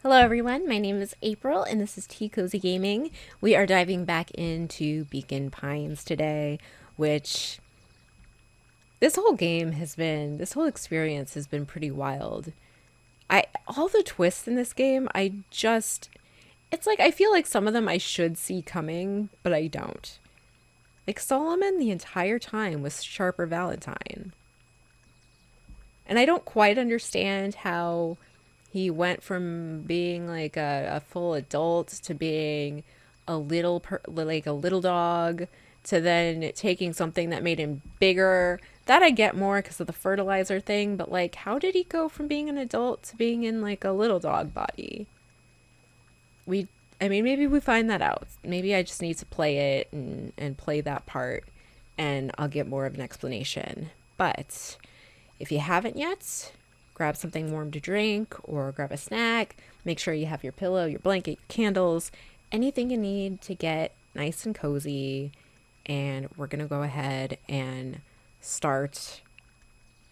Hello everyone, my name is April and this is Tea Cozy Gaming. We are diving back into Beacon Pines today, which this whole experience has been pretty wild. All the twists in this game, it's like I feel like some of them I should see coming, but I don't. Like Solomon the entire time was Sharper Valentine. And I don't quite understand how he went from being like a full adult to being like a little dog to then taking something that made him bigger. That I get more because of the fertilizer thing, but like how did he go from being an adult to being in like a little dog body? We I mean maybe we find that out. Maybe I just need to play it and play that part and I'll get more of an explanation. But if you haven't yet, grab something warm to drink or grab a snack. Make sure you have your pillow, your blanket, your candles, anything you need to get nice and cozy. And we're going to go ahead and start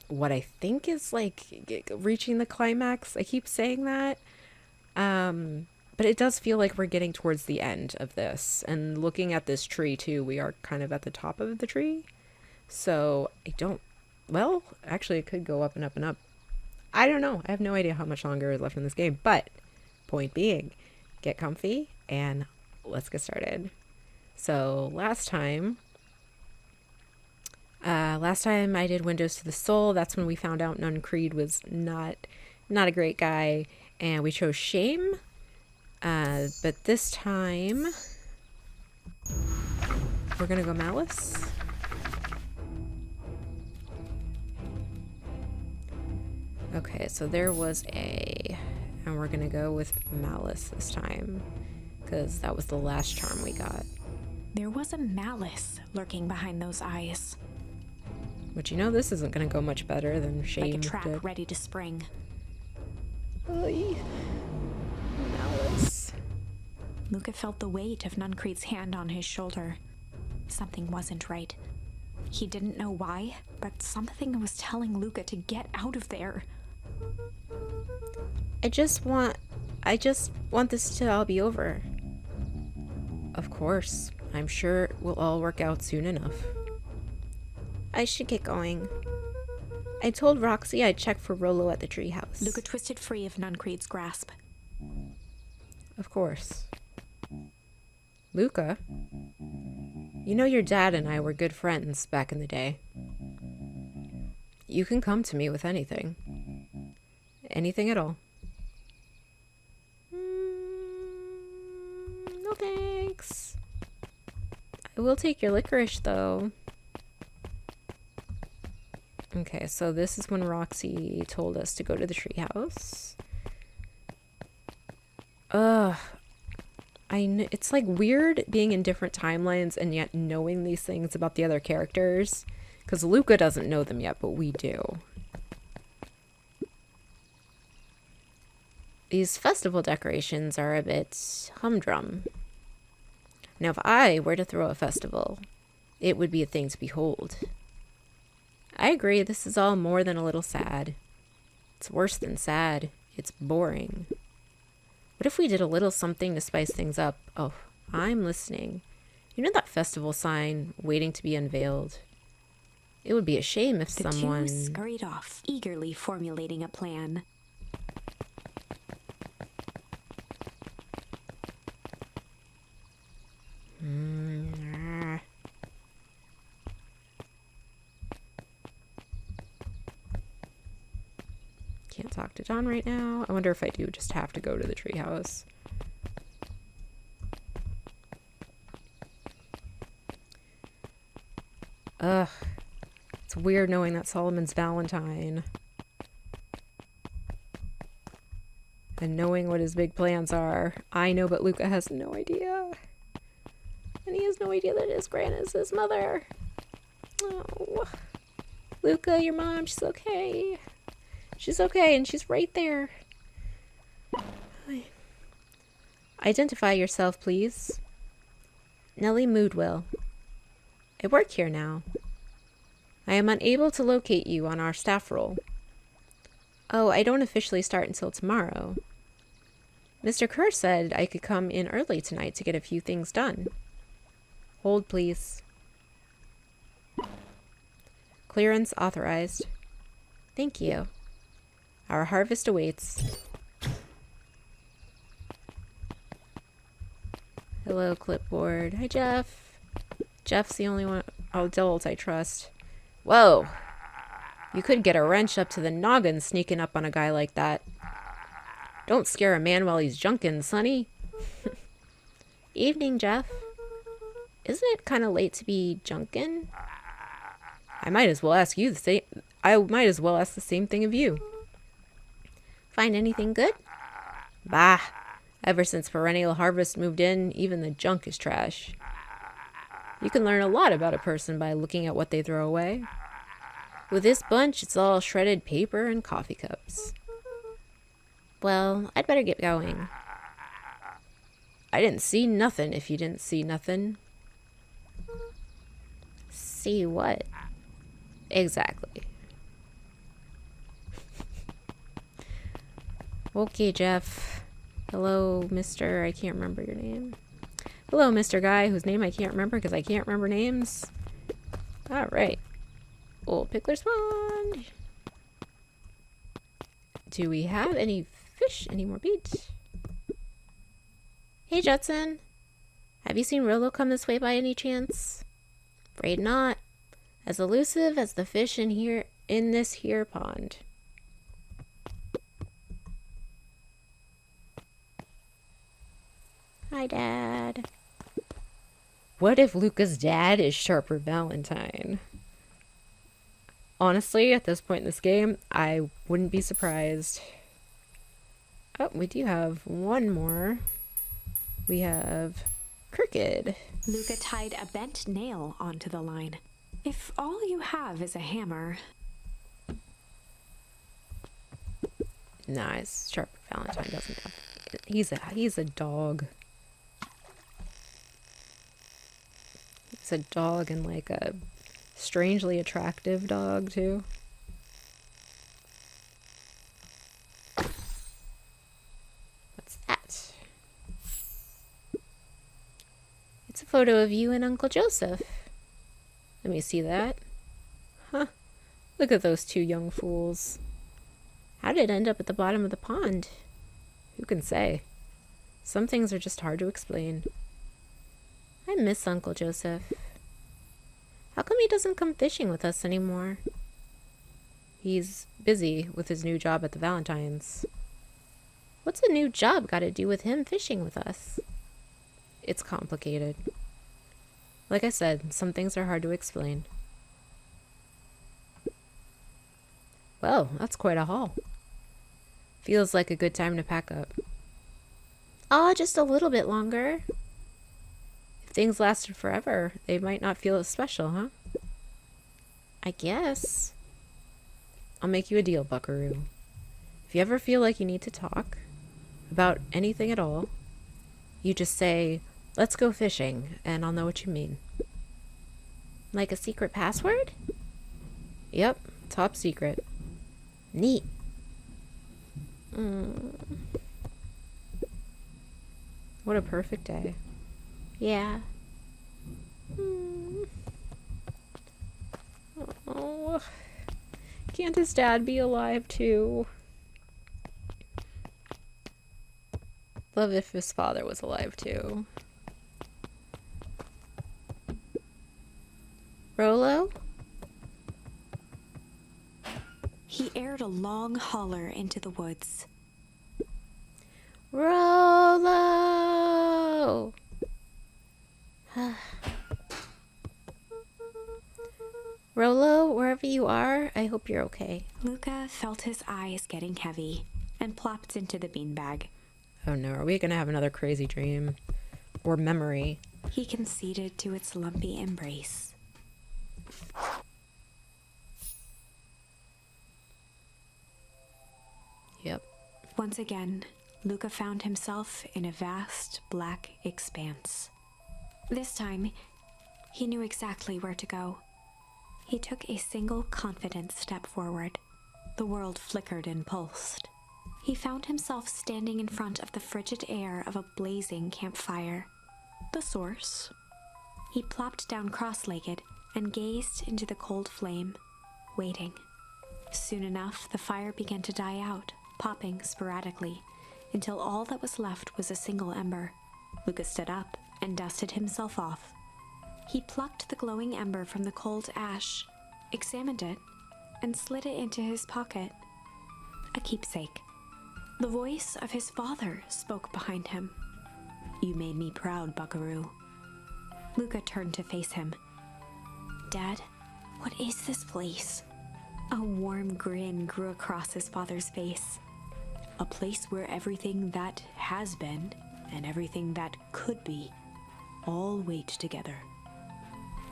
what I think is like reaching the climax. I keep saying that. But it does feel like we're getting towards the end of this. And looking at this tree too, we are kind of at the top of the tree. So well, actually it could go up and up and up. I don't know. I have no idea how much longer is left in this game. But point being, get comfy and let's get started. So last time I did Windows to the Soul. That's when we found out Nun Creed was not a great guy, and we chose Shame. But this time we're gonna go Malice. Okay, so there was and we're gonna go with Malice this time, because that was the last charm we got. There was a malice lurking behind those eyes. But you know this isn't gonna go much better than Shame like a trap did. ready to spring. Oy. Malice. Luca felt the weight of Nuncreed's hand on his shoulder. Something wasn't right. He didn't know why, but something was telling Luca to get out of there. I just want this to all be over. Of course. I'm sure it will all work out soon enough. I should get going. I told Roxy I'd check for Rolo at the treehouse. Luca twisted free of Nuncreed's grasp. Of course. Luca? You know your dad and I were good friends back in the day. You can come to me with anything. Anything at all. No thanks. I will take your licorice though. Okay, so this is when Roxy told us to go to the treehouse. It's like weird being in different timelines and yet knowing these things about the other characters. Because Luca doesn't know them yet, but we do. These festival decorations are a bit humdrum. Now, if I were to throw a festival, it would be a thing to behold. I agree, this is all more than a little sad. It's worse than sad. It's boring. What if we did a little something to spice things up? Oh, I'm listening. You know that festival sign waiting to be unveiled? It would be a shame if someone... The two scurried off, eagerly formulating a plan. Can't talk to John right now. I wonder if I do just have to go to the treehouse. Ugh. It's weird knowing that Solomon's Valentine. And knowing what his big plans are. I know, but Luca has no idea. And he has no idea that his gran is his mother. Oh. Luca, your mom, she's okay. She's okay, and she's right there. Identify yourself, please. Nellie Moodwell. I work here now. I am unable to locate you on our staff roll. Oh, I don't officially start until tomorrow. Mr. Kerr said I could come in early tonight to get a few things done. Hold, please. Clearance authorized. Thank you. Our harvest awaits. Hello, clipboard. Hi, Jeff. Jeff's the only one adult I trust. Whoa. You could get a wrench up to the noggin sneaking up on a guy like that. Don't scare a man while he's junkin', sonny. Evening, Jeff. Isn't it kind of late to be junkin'? I might as well ask the same thing of you. Find anything good? Bah. Ever since Perennial Harvest moved in, even the junk is trash. You can learn a lot about a person by looking at what they throw away. With this bunch, it's all shredded paper and coffee cups. Well, I'd better get going. I didn't see nothing if you didn't see nothing. See what? Exactly. Okay, Jeff. Hello, Mr. I can't remember your name. Hello, Mr. Guy, whose name I can't remember because I can't remember names. Alright. Old Pickler's Pond. Do we have any fish? Any more beach? Hey, Judson. Have you seen Rolo come this way by any chance? Afraid not. As elusive as the fish in this here pond. Hi, Dad. What if Luca's dad is Sharper Valentine? Honestly, at this point in this game, I wouldn't be surprised. Oh, we do have one more. We have Crooked. Luca tied a bent nail onto the line. If all you have is a hammer... Nice. Sharper Valentine doesn't have... He's a dog. He's a dog and like a strangely attractive dog too. What's that? It's a photo of you and Uncle Joseph. Let me see that. Huh. Look at those two young fools. How did it end up at the bottom of the pond? Who can say? Some things are just hard to explain. I miss Uncle Joseph. How come he doesn't come fishing with us anymore? He's busy with his new job at the Valentines. What's a new job got to do with him fishing with us? It's complicated. Like I said, some things are hard to explain. Well, that's quite a haul. Feels like a good time to pack up. Oh, just a little bit longer. If things lasted forever, they might not feel as special, huh? I guess. I'll make you a deal, Buckaroo. If you ever feel like you need to talk about anything at all, you just say, "Let's go fishing," and I'll know what you mean. Like a secret password? Yep, top secret. Neat. What a perfect day. Yeah. Oh, can't his dad be alive too? Love if his father was alive too. Rolo? He aired a long holler into the woods. Rolo! Rolo, wherever you are, I hope you're okay. Luca felt his eyes getting heavy and plopped into the beanbag. Oh no, are we gonna have another crazy dream? Or memory? He conceded to its lumpy embrace. Yep. Once again, Luca found himself in a vast black expanse. This time, he knew exactly where to go. He took a single confident step forward. The world flickered and pulsed. He found himself standing in front of the frigid air of a blazing campfire. The source. He plopped down cross-legged and gazed into the cold flame, waiting. Soon enough, the fire began to die out, popping sporadically, until all that was left was a single ember. Luca stood up and dusted himself off. He plucked the glowing ember from the cold ash, examined it, and slid it into his pocket. A keepsake. The voice of his father spoke behind him. "You made me proud, Buckaroo." Luca turned to face him. "Dad, what is this place?" A warm grin grew across his father's face. "A place where everything that has been and everything that could be all wait together."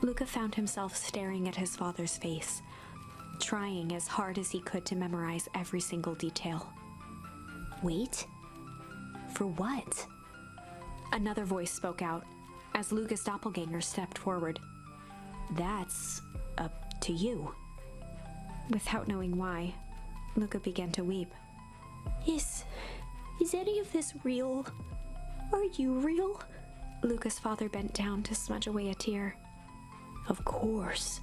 Luca found himself staring at his father's face, trying as hard as he could to memorize every single detail. Wait? For what? Another voice spoke out as Luca's doppelganger stepped forward. "That's up to you." Without knowing why, Luca began to weep. Is any of this real? Are you real?" Luca's father bent down to smudge away a tear. "Of course.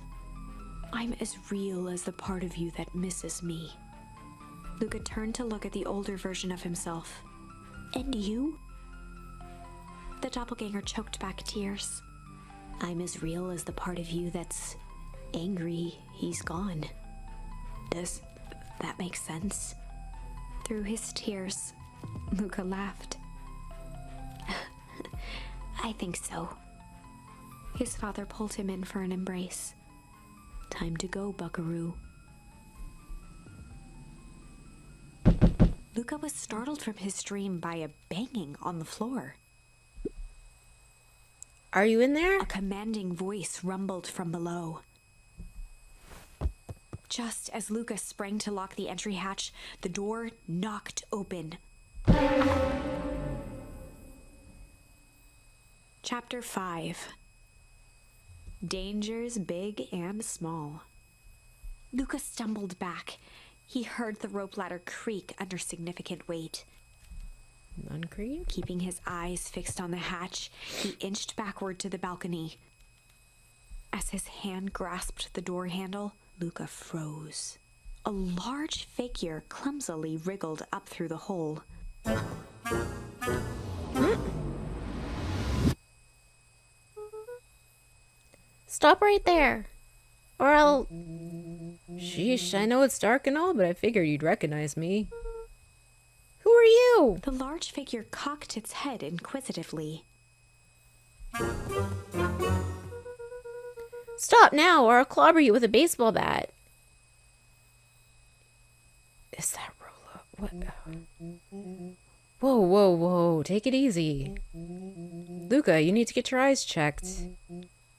I'm as real as the part of you that misses me." Luca turned to look at the older version of himself. "And you?" The doppelganger choked back tears. "I'm as real as the part of you that's angry he's gone. Does that make sense?" Through his tears, Luca laughed. "I think so." His father pulled him in for an embrace. "Time to go, Buckaroo." Luca was startled from his dream by a banging on the floor. Are you in there? A commanding voice rumbled from below. Just as Luca sprang to lock the entry hatch, the door knocked open. Chapter 5. Dangers big and small. Luca stumbled back. He heard the rope ladder creak under significant weight. None creak? Keeping his eyes fixed on the hatch, he inched backward to the balcony. As his hand grasped the door handle, Luca froze. A large figure clumsily wriggled up through the hole. Stop right there, or I'll... Sheesh, I know it's dark and all, but I figured you'd recognize me. Who are you? The large figure cocked its head inquisitively. Stop now, or I'll clobber you with a baseball bat. Is that Rolo? What? Whoa, whoa, whoa. Take it easy. Luca, you need to get your eyes checked.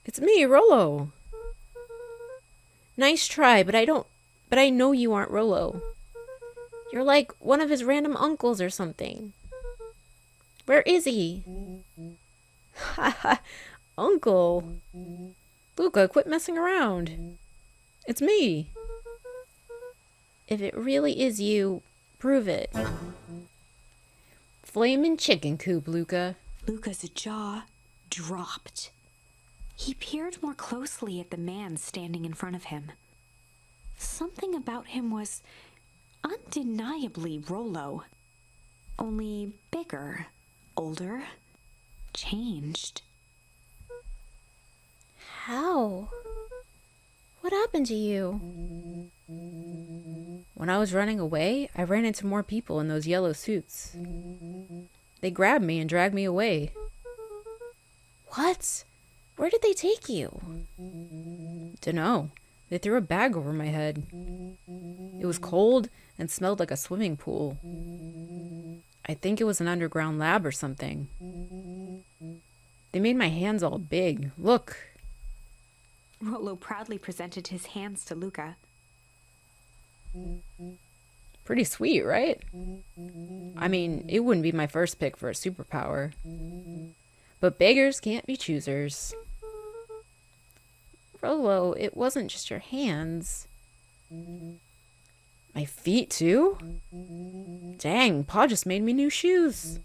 It's me, Rolo. Nice try, but I know you aren't Rolo. You're like one of his random uncles or something. Where is he? Haha, Uncle. Luca, quit messing around. It's me. If it really is you, prove it. Flamin' chicken coop, Luca. Luca's jaw dropped. He peered more closely at the man standing in front of him. Something about him was undeniably Rolo. Only bigger, older, changed. How? What happened to you? When I was running away, I ran into more people in those yellow suits. They grabbed me and dragged me away. What? Where did they take you? Dunno. They threw a bag over my head. It was cold and smelled like a swimming pool. I think it was an underground lab or something. They made my hands all big. Look. Rolo proudly presented his hands to Luca. Pretty sweet, right? I mean, it wouldn't be my first pick for a superpower. But beggars can't be choosers. Rolo, it wasn't just your hands. My My feet too? Dang, Pa just made me new shoes.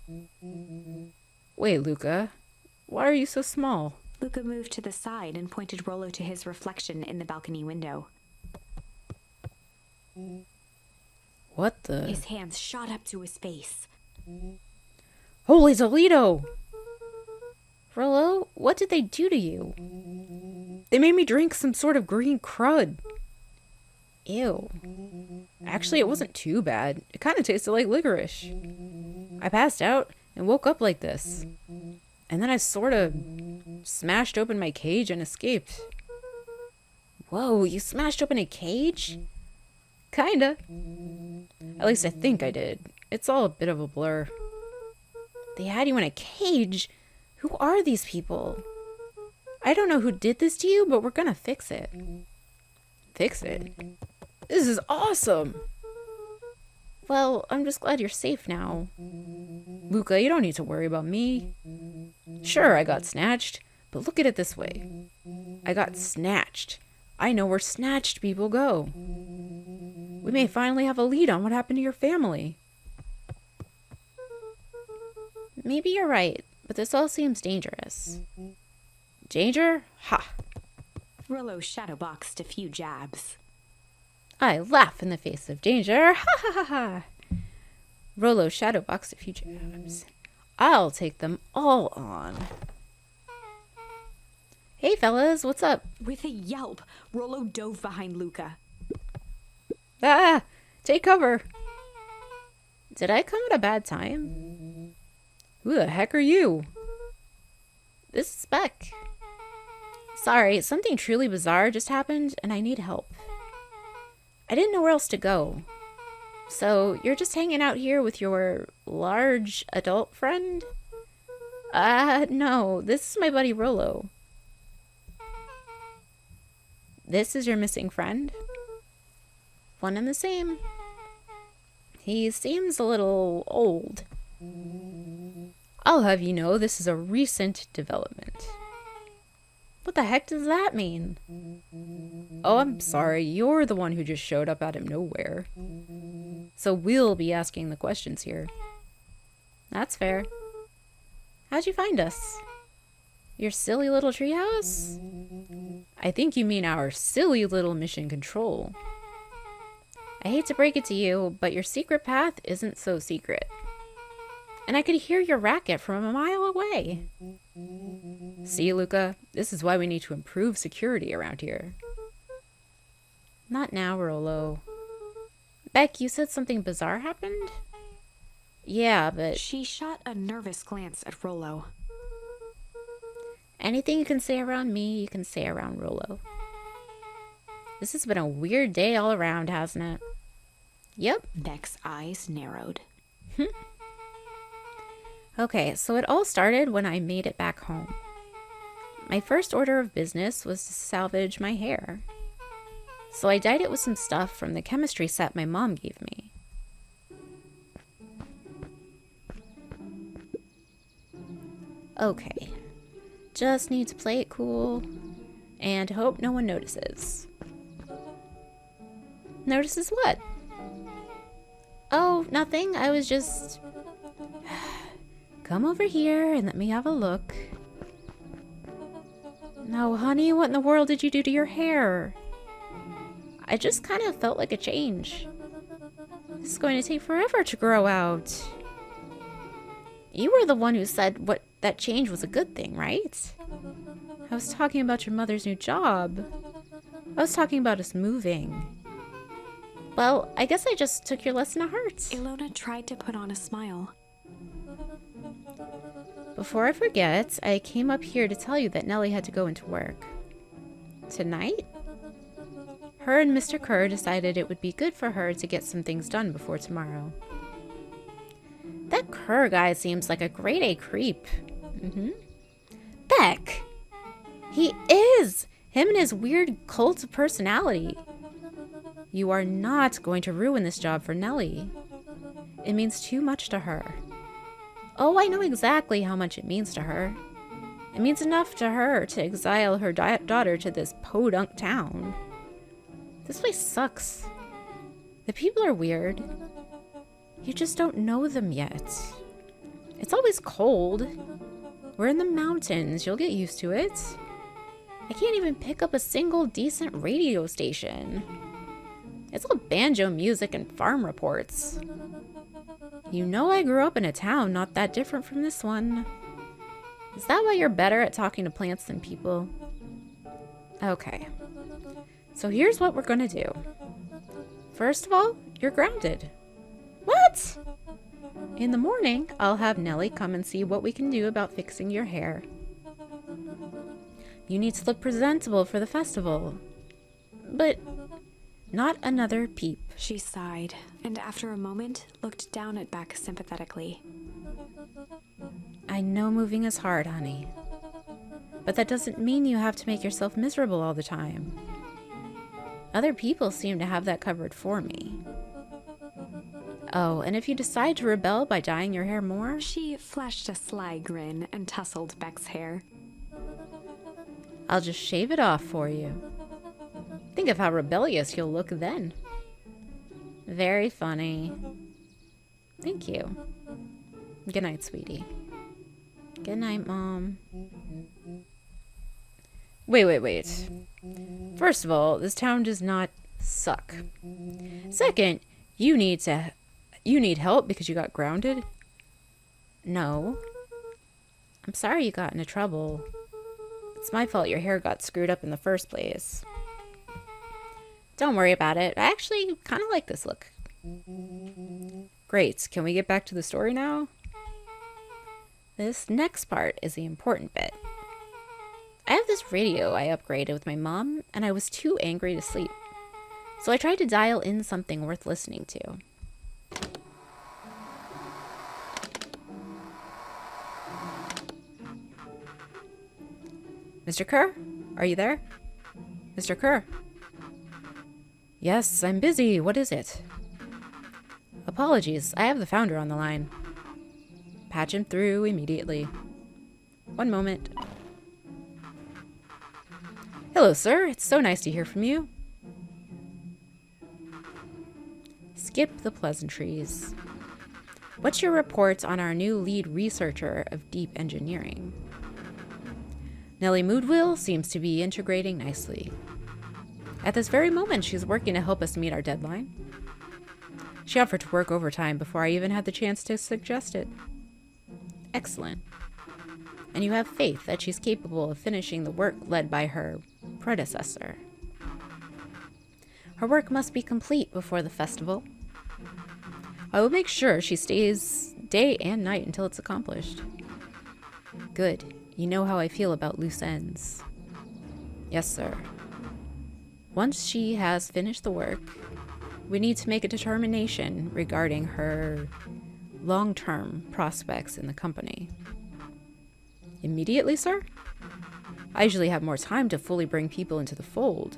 Wait, Luca, why are you so small? Luca moved to the side and pointed Rollo to his reflection in the balcony window. What the? His hands shot up to his face. Holy Toledo! Rollo, what did they do to you? They made me drink some sort of green crud. Ew. Actually, it wasn't too bad. It kind of tasted like licorice. I passed out and woke up like this. And then I sort of smashed open my cage and escaped. Whoa, you smashed open a cage? Kinda. At least I think I did. It's all a bit of a blur. They had you in a cage? Who are these people? I don't know who did this to you, but we're gonna fix it. Fix it? This is awesome! Well, I'm just glad you're safe now. Luca, you don't need to worry about me. Sure, I got snatched, but look at it this way. I got snatched. I know where snatched people go. We may finally have a lead on what happened to your family. Maybe you're right, but this all seems dangerous. Danger? Ha! Rollo shadowboxed a few jabs. I laugh in the face of danger. Ha ha ha ha! Rollo shadowboxed a few jabs. I'll take them all on. Hey fellas, what's up? With a yelp, Rollo dove behind Luca. Ah! Take cover! Did I come at a bad time? Who the heck are you? This is Beck. Sorry, something truly bizarre just happened and I need help. I didn't know where else to go. So, you're just hanging out here with your large adult friend? No, this is my buddy Rollo. This is your missing friend? One and the same. He seems a little old. I'll have you know this is a recent development. What the heck does that mean? Oh, I'm sorry. You're the one who just showed up out of nowhere. So we'll be asking the questions here. That's fair. How'd you find us? Your silly little treehouse? I think you mean our silly little mission control. I hate to break it to you, but your secret path isn't so secret. And I could hear your racket from a mile away. See, Luca, this is why we need to improve security around here. Not now, Rollo. Beck, you said something bizarre happened? Yeah, but... She shot a nervous glance at Rollo. Anything you can say around me, you can say around Rollo. This has been a weird day all around, hasn't it? Yep. Beck's eyes narrowed. Okay, so it all started when I made it back home. My first order of business was to salvage my hair. So I dyed it with some stuff from the chemistry set my mom gave me. Okay, just need to play it cool and hope no one notices. Notices what? Oh, nothing. I was just... Come over here and let me have a look. No, honey, what in the world did you do to your hair? I just kind of felt like a change. This is going to take forever to grow out. You were the one who said that change was a good thing, right? I was talking about your mother's new job. I was talking about us moving. Well, I guess I just took your lesson to heart. Ilona tried to put on a smile. Before I forget, I came up here to tell you that Nellie had to go into work. Tonight? Her and Mr. Kerr decided it would be good for her to get some things done before tomorrow. That Kerr guy seems like a grade A creep. Beck! He is! Him and his weird cult of personality. You are not going to ruin this job for Nellie. It means too much to her. Oh, I know exactly how much it means to her. It means enough to her to exile her daughter to this podunk town. This place sucks. The people are weird. You just don't know them yet. It's always cold. We're in the mountains. You'll get used to it. I can't even pick up a single decent radio station. It's all banjo music and farm reports. You know I grew up in a town not that different from this one. Is that why you're better at talking to plants than people? Okay. So here's what we're gonna do. First of all, you're grounded. What? In the morning, I'll have Nellie come and see what we can do about fixing your hair. You need to look presentable for the festival. But not another peep. She sighed, and after a moment, looked down at Beck sympathetically. I know moving is hard, honey. But that doesn't mean you have to make yourself miserable all the time. Other people seem to have that covered for me. Oh, and if you decide to rebel by dyeing your hair more... She flashed a sly grin and tousled Beck's hair. I'll just shave it off for you. Think of how rebellious you'll look then. Very funny. Thank you. Good night, sweetie. Good night, Mom. Wait. First of all, this town does not suck. Second, you need help because you got grounded? No. I'm sorry you got into trouble. It's my fault your hair got screwed up in the first place. Don't worry about it. I actually kind of like this look. Great. Can we get back to the story now? This next part is the important bit. I have this radio I upgraded with my mom, and I was too angry to sleep. So I tried to dial in something worth listening to. Mr. Kerr? Are you there? Mr. Kerr? Yes, I'm busy. What is it? Apologies. I have the founder on the line. Patch him through immediately. One moment. Hello, sir. It's so nice to hear from you. Skip the pleasantries. What's your report on our new lead researcher of deep engineering? Nellie Moodwill seems to be integrating nicely. At this very moment, she's working to help us meet our deadline. She offered to work overtime before I even had the chance to suggest it. Excellent. And you have faith that she's capable of finishing the work led by her predecessor. Her work must be complete before the festival. I will make sure she stays day and night until it's accomplished. Good. You know how I feel about loose ends. Yes, sir. Once she has finished the work, we need to make a determination regarding her long-term prospects in the company. Immediately, sir? I usually have more time to fully bring people into the fold.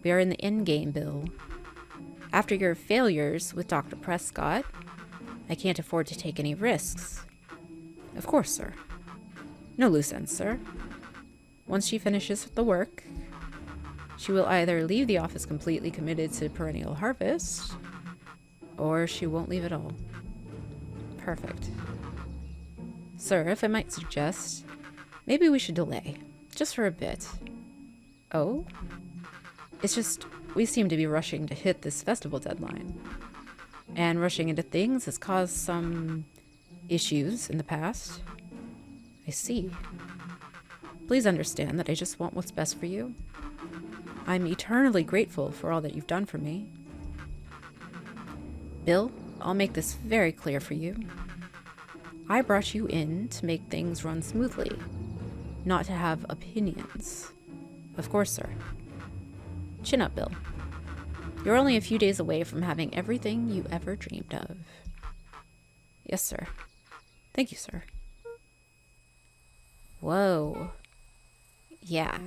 We are in the endgame, Bill. After your failures with Dr. Prescott, I can't afford to take any risks. Of course, sir. No loose ends, sir. Once she finishes the work, she will either leave the office completely committed to perennial harvest, or she won't leave at all. Perfect. Sir, if I might suggest, maybe we should delay, just for a bit. Oh? It's just, we seem to be rushing to hit this festival deadline. And rushing into things has caused some issues in the past. I see. Please understand that I just want what's best for you. I'm eternally grateful for all that you've done for me. Bill, I'll make this very clear for you. I brought you in to make things run smoothly, not to have opinions. Of course, sir. Chin up, Bill. You're only a few days away from having everything you ever dreamed of. Yes, sir. Thank you, sir. Whoa. Yeah.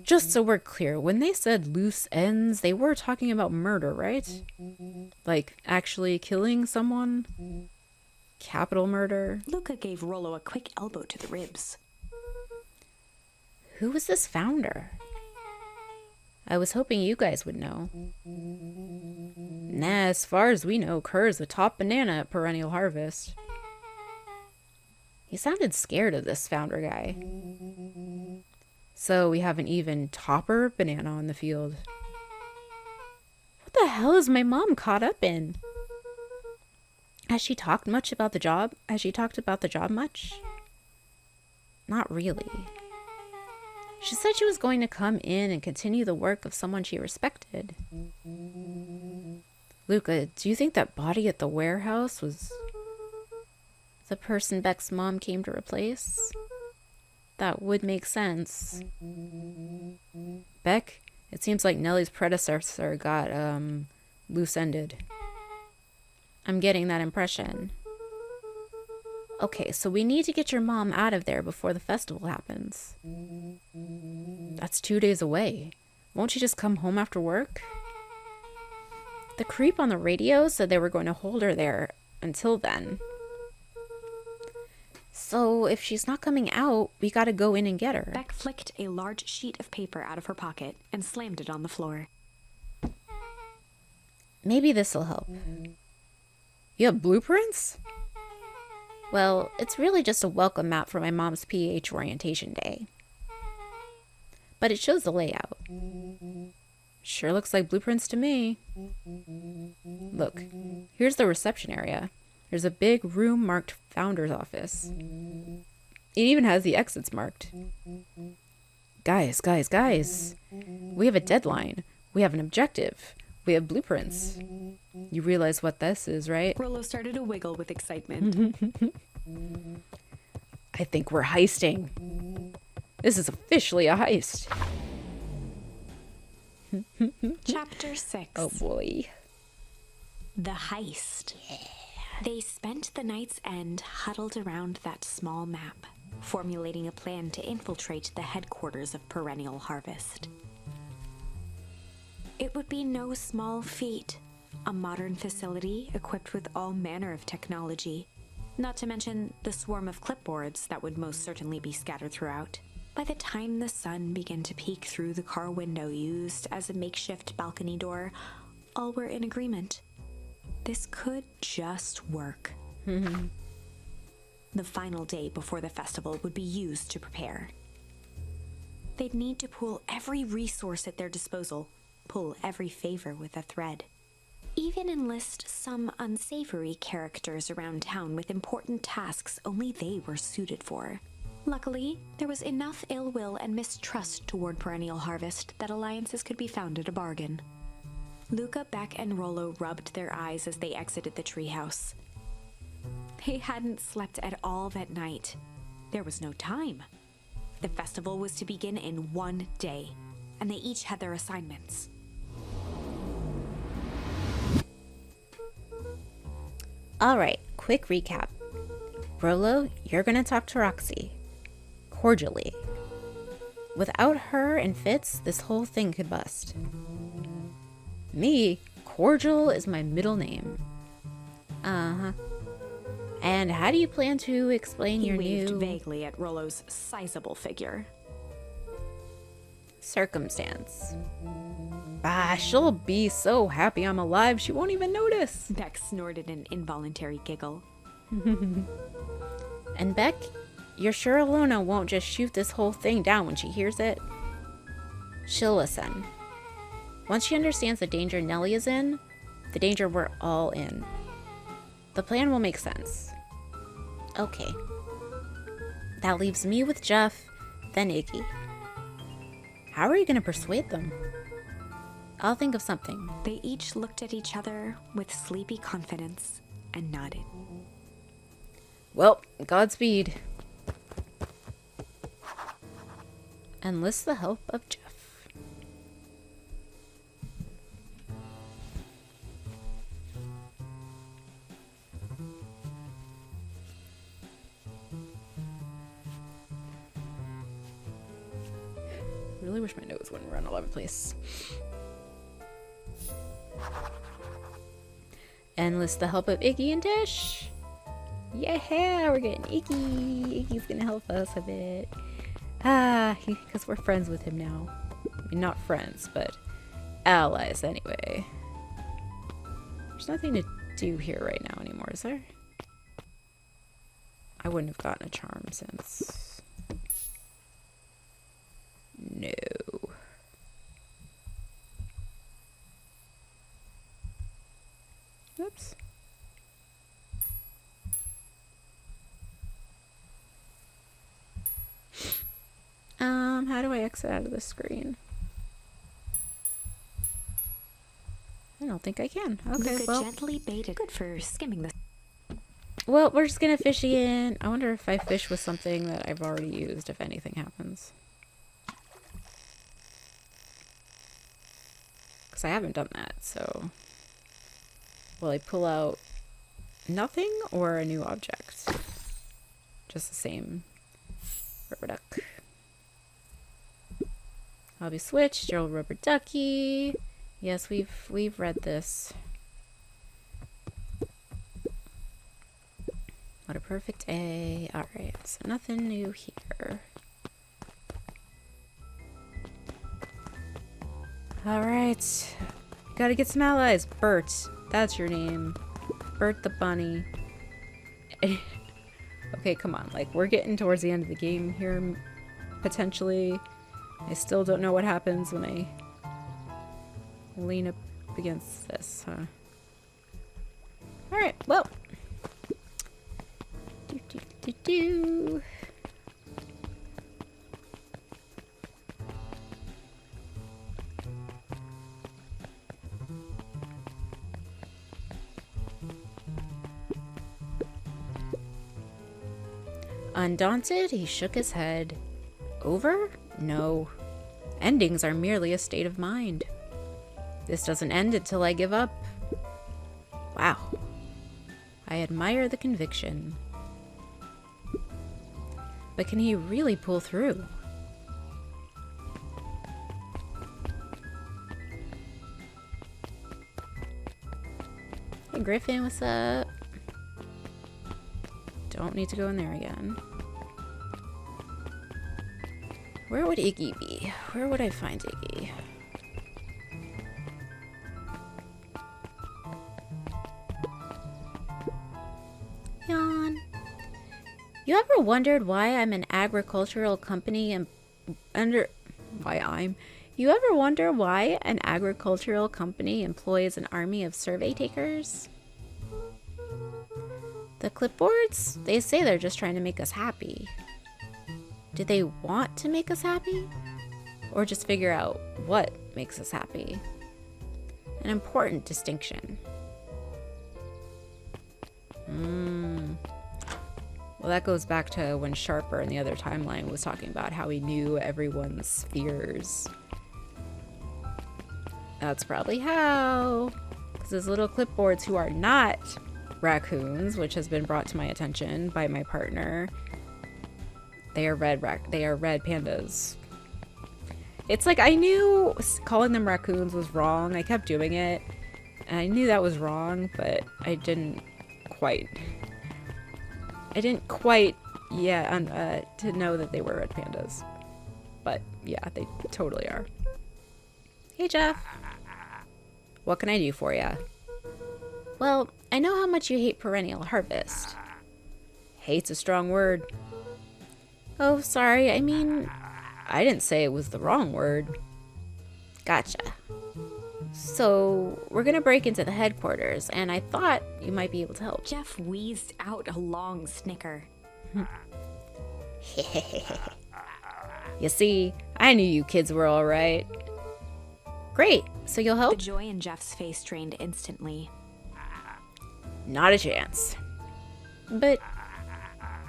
Just so we're clear, when they said loose ends, they were talking about murder, right? Like, actually killing someone? Capital murder? Luca gave Rollo a quick elbow to the ribs. Who was this founder? I was hoping you guys would know. Nah, as far as we know, Kerr is the top banana at Perennial Harvest. He sounded scared of this founder guy. So we have an even topper banana on the field. What the hell is my mom caught up in? Has she talked much about the job? Has she talked about the job much? Not really. She said she was going to come in and continue the work of someone she respected. Luca, do you think that body at the warehouse was the person Beck's mom came to replace? That would make sense. Beck, it seems like Nellie's predecessor got, loose-ended. I'm getting that impression. Okay, so we need to get your mom out of there before the festival happens. That's 2 days away. Won't she just come home after work? The creep on the radio said they were going to hold her there until then. So if she's not coming out, we gotta go in and get her. Beck flicked a large sheet of paper out of her pocket and slammed it on the floor. Maybe this'll help. You have blueprints? Well, it's really just a welcome map for my mom's PH orientation day. But it shows the layout. Sure looks like blueprints to me. Look, here's the reception area. There's a big room marked Founder's Office. It even has the exits marked. Guys. We have a deadline. We have an objective. We have blueprints. You realize what this is, right? Rollo started to wiggle with excitement. I think we're heisting. This is officially a heist. Chapter 6. Oh boy. The Heist. They spent the night's end huddled around that small map, formulating a plan to infiltrate the headquarters of Perennial Harvest. It would be no small feat, a modern facility equipped with all manner of technology, not to mention the swarm of clipboards that would most certainly be scattered throughout. By the time the sun began to peek through the car window used as a makeshift balcony door, all were in agreement. This could just work. The final day before the festival would be used to prepare. They'd need to pool every resource at their disposal, pull every favor with a thread. Even enlist some unsavory characters around town with important tasks only they were suited for. Luckily, there was enough ill will and mistrust toward Perennial Harvest that alliances could be found at a bargain. Luca, Beck, and Rollo rubbed their eyes as they exited the treehouse. They hadn't slept at all that night. There was no time. The festival was to begin in 1 day, and they each had their assignments. Alright, quick recap. Rollo, you're gonna talk to Roxy. Cordially. Without her and Fitz, this whole thing could bust. Me, Cordial is my middle name. Uh-huh. And how do you plan to explain your He waved new vaguely at Rollo's sizable figure. circumstance? Ah, she'll be so happy I'm alive she won't even notice. Beck snorted an involuntary giggle. And Beck, you're sure Alona won't just shoot this whole thing down when she hears it? She'll listen. Once she understands the danger Nellie is in, the danger we're all in, the plan will make sense. Okay. That leaves me with Jeff, then Iggy. How are you going to persuade them? I'll think of something. They each looked at each other with sleepy confidence and nodded. Well, Godspeed. Enlist the help of Jeff. Really wish my nose wouldn't run all over the place. Enlist the help of Iggy and Dish. Yeah, we're getting Iggy. Iggy's gonna help us a bit. Because we're friends with him now. I mean, not friends, but allies anyway. There's nothing to do here right now anymore, is there? I wouldn't have gotten a charm since... No. Oops. How do I exit out of the screen? I don't think I can. Okay, Luca well. gently baited. Good for skimming the. Well, we're just gonna fish again. I wonder if I fish with something that I've already used, if anything happens. Because I haven't done that, so... Will I pull out nothing or a new object? Just the same rubber duck. I'll be switched, your old rubber ducky. Yes, we've read this. What a perfect A. Alright, so nothing new here. Alright. Gotta get some allies. Bert. That's your name. Bert the bunny. Okay, come on. Like, we're getting towards the end of the game here, potentially. I still don't know what happens when I lean up against this, huh? Alright, well. Do. Undaunted, he shook his head. Over? No. Endings are merely a state of mind. This doesn't end until I give up. Wow. I admire the conviction. But can he really pull through? Hey Griffin, what's up? Don't need to go in there again. Where would Iggy be? Where would I find Iggy? Yawn. You ever wondered why I'm an agricultural company and You ever wonder why an agricultural company employs an army of survey takers? The clipboards? They say they're just trying to make us happy. Do they want to make us happy? Or just figure out what makes us happy? An important distinction. Well, that goes back to when Sharper in the other timeline was talking about how he knew everyone's fears. That's probably how. Because those little clipboards who are not raccoons, which has been brought to my attention by my partner, they are red pandas. It's like I knew calling them raccoons was wrong. I kept doing it, and I knew that was wrong, but I didn't quite to know that they were red pandas. But yeah, they totally are. Hey Jeff, what can I do for ya? Well, I know how much you hate perennial harvest. Hate's a strong word. Oh, sorry, I mean, I didn't say it was the wrong word. Gotcha. So, we're gonna break into the headquarters, and I thought you might be able to help. Jeff wheezed out a long snicker. You see, I knew you kids were alright. Great, so you'll help? The joy in Jeff's face drained instantly. Not a chance. But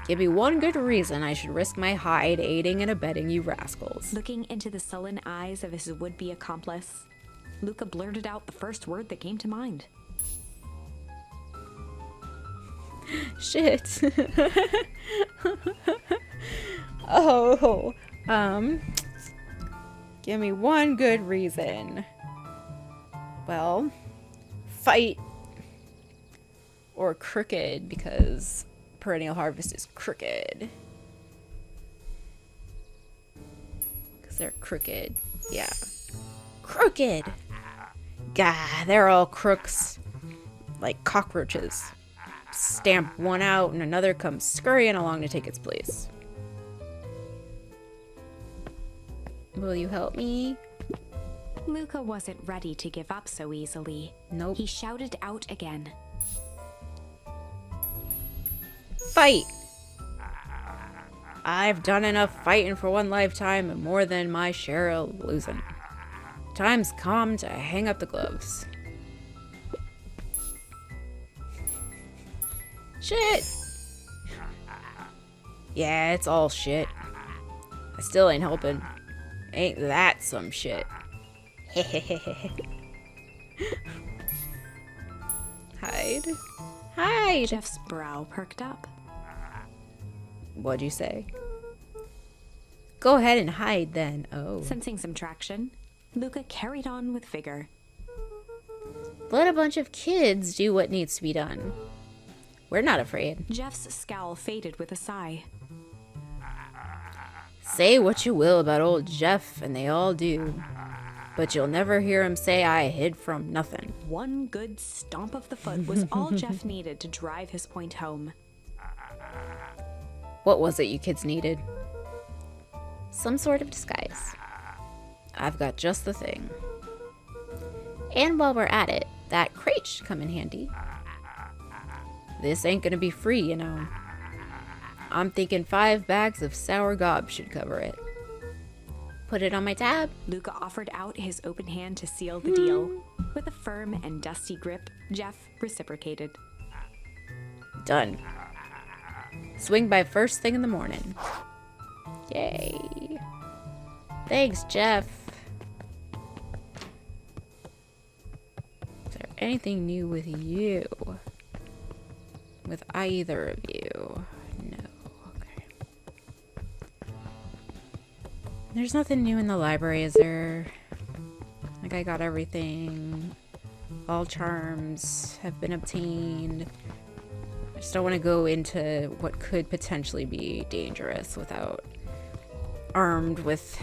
give me one good reason I should risk my hide aiding and abetting you rascals. Looking into the sullen eyes of his would-be accomplice, Luca blurted out the first word that came to mind. Shit. Oh, give me one good reason. Well, fight or crooked, because perennial harvest is crooked. Because they're crooked. Yeah. Crooked. Gah, they're all crooks. Like cockroaches. Stamp one out and another comes scurrying along to take its place. Will you help me? Luca wasn't ready to give up so easily. Nope. He shouted out again. Fight! I've done enough fighting for one lifetime and more than my share of losing. Time's come to hang up the gloves. Shit! Yeah, it's all shit. I still ain't helping. Ain't that some shit? Hide. Hide! Jeff's brow perked up. What'd you say? Go ahead and hide then. Oh. Sensing some traction, Luca carried on with vigor. Let a bunch of kids do what needs to be done. We're not afraid. Jeff's scowl faded with a sigh. Say what you will about old Jeff, and they all do. But you'll never hear him say I hid from nothing. One good stomp of the foot was all Jeff needed to drive his point home. What was it you kids needed? Some sort of disguise. I've got just the thing. And while we're at it, that crate should come in handy. This ain't gonna be free, you know. I'm thinking 5 bags of sour gob should cover it. Put it on my tab. Luca offered out his open hand to seal the deal. With a firm and dusty grip, Jeff reciprocated. Done. Swing by first thing in the morning. Yay. Thanks, Jeff. Is there anything new with you? With either of you? No. Okay. There's nothing new in the library, is there? Like, I got everything. All charms have been obtained. I just don't want to go into what could potentially be dangerous without armed with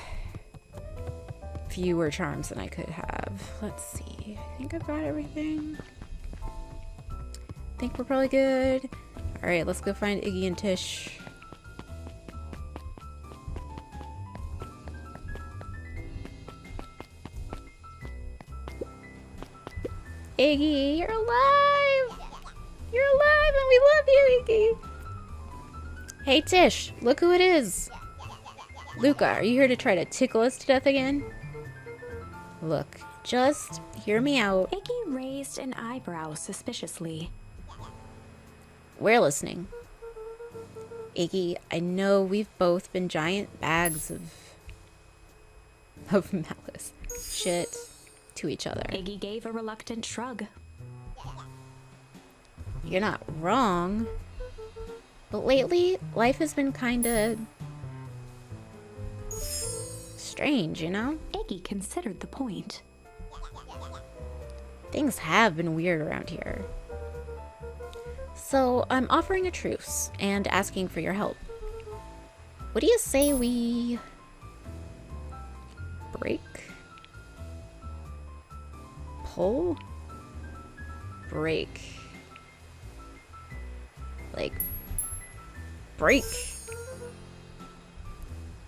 fewer charms than I could have. Let's see. I think I've got everything. I think we're probably good. Alright, let's go find Iggy and Tish. Iggy, you're alive! You're alive and we love you, Iggy! Hey Tish, look who it is! Luca, are you here to try to tickle us to death again? Look, just hear me out. Iggy raised an eyebrow suspiciously. We're listening. Iggy, I know we've both been giant bags of malice. Shit. To each other. Iggy gave a reluctant shrug. You're not wrong. But lately, life has been kinda strange, you know? Iggy considered the point. Things have been weird around here. So, I'm offering a truce and asking for your help. What do you say we break? Pull? Break. Like, break.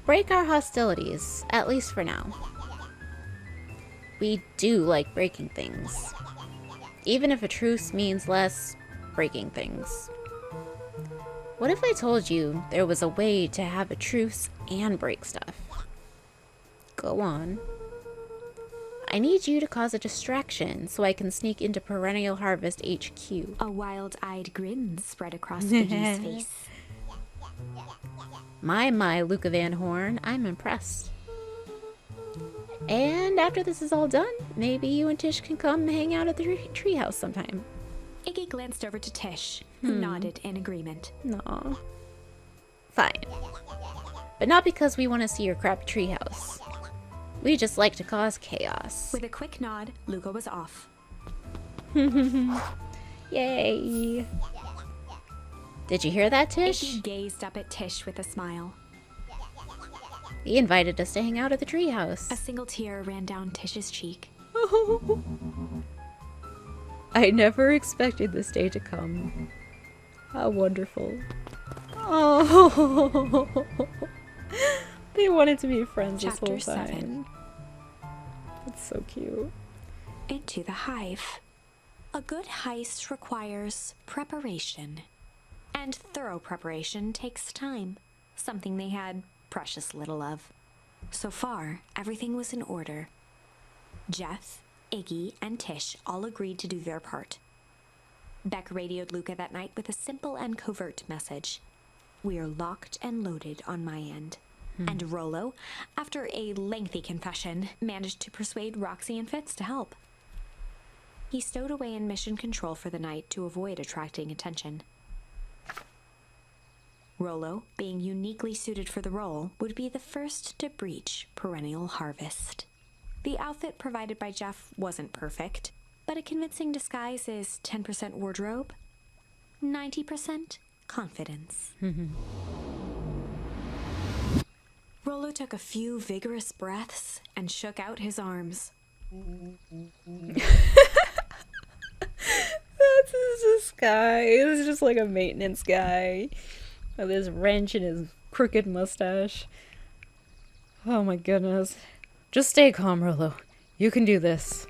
Break our hostilities, at least for now. We do like breaking things. Even if a truce means less breaking things. What if I told you there was a way to have a truce and break stuff? Go on. I need you to cause a distraction so I can sneak into Perennial Harvest HQ. A wild-eyed grin spread across Iggy's face. My, Luca Van Horn, I'm impressed. And after this is all done, maybe you and Tish can come hang out at the treehouse sometime. Iggy glanced over to Tish, who nodded in agreement. No. Fine. But not because we want to see your crap treehouse. We just like to cause chaos. With a quick nod, Luca was off. Yay. Did you hear that, Tish? Iggy gazed up at Tish with a smile. He invited us to hang out at the A treehouse. single tear ran down Tish's cheek. I never expected this day to come. How wonderful. Oh, they wanted to be friends this whole Chapter 7. time. That's so cute. Into the hive. A good heist requires preparation. And thorough preparation takes time, something they had precious little of. So far, everything was in order. Jeff, Iggy, and Tish all agreed to do their part. Beck radioed Luca that night with a simple and covert message. "We're locked and loaded on my end." And Rollo, after a lengthy confession, managed to persuade Roxy and Fitz to help. He stowed away in mission control for the night to avoid attracting attention. Rollo, being uniquely suited for the role, would be the first to breach perennial harvest. The outfit provided by Jeff wasn't perfect, but a convincing disguise is 10% wardrobe, 90% confidence. Rollo took a few vigorous breaths and shook out his arms. That's this guy. He's just like a maintenance guy with his wrench and his crooked mustache. Oh my goodness. Just stay calm, Rollo. You can do this.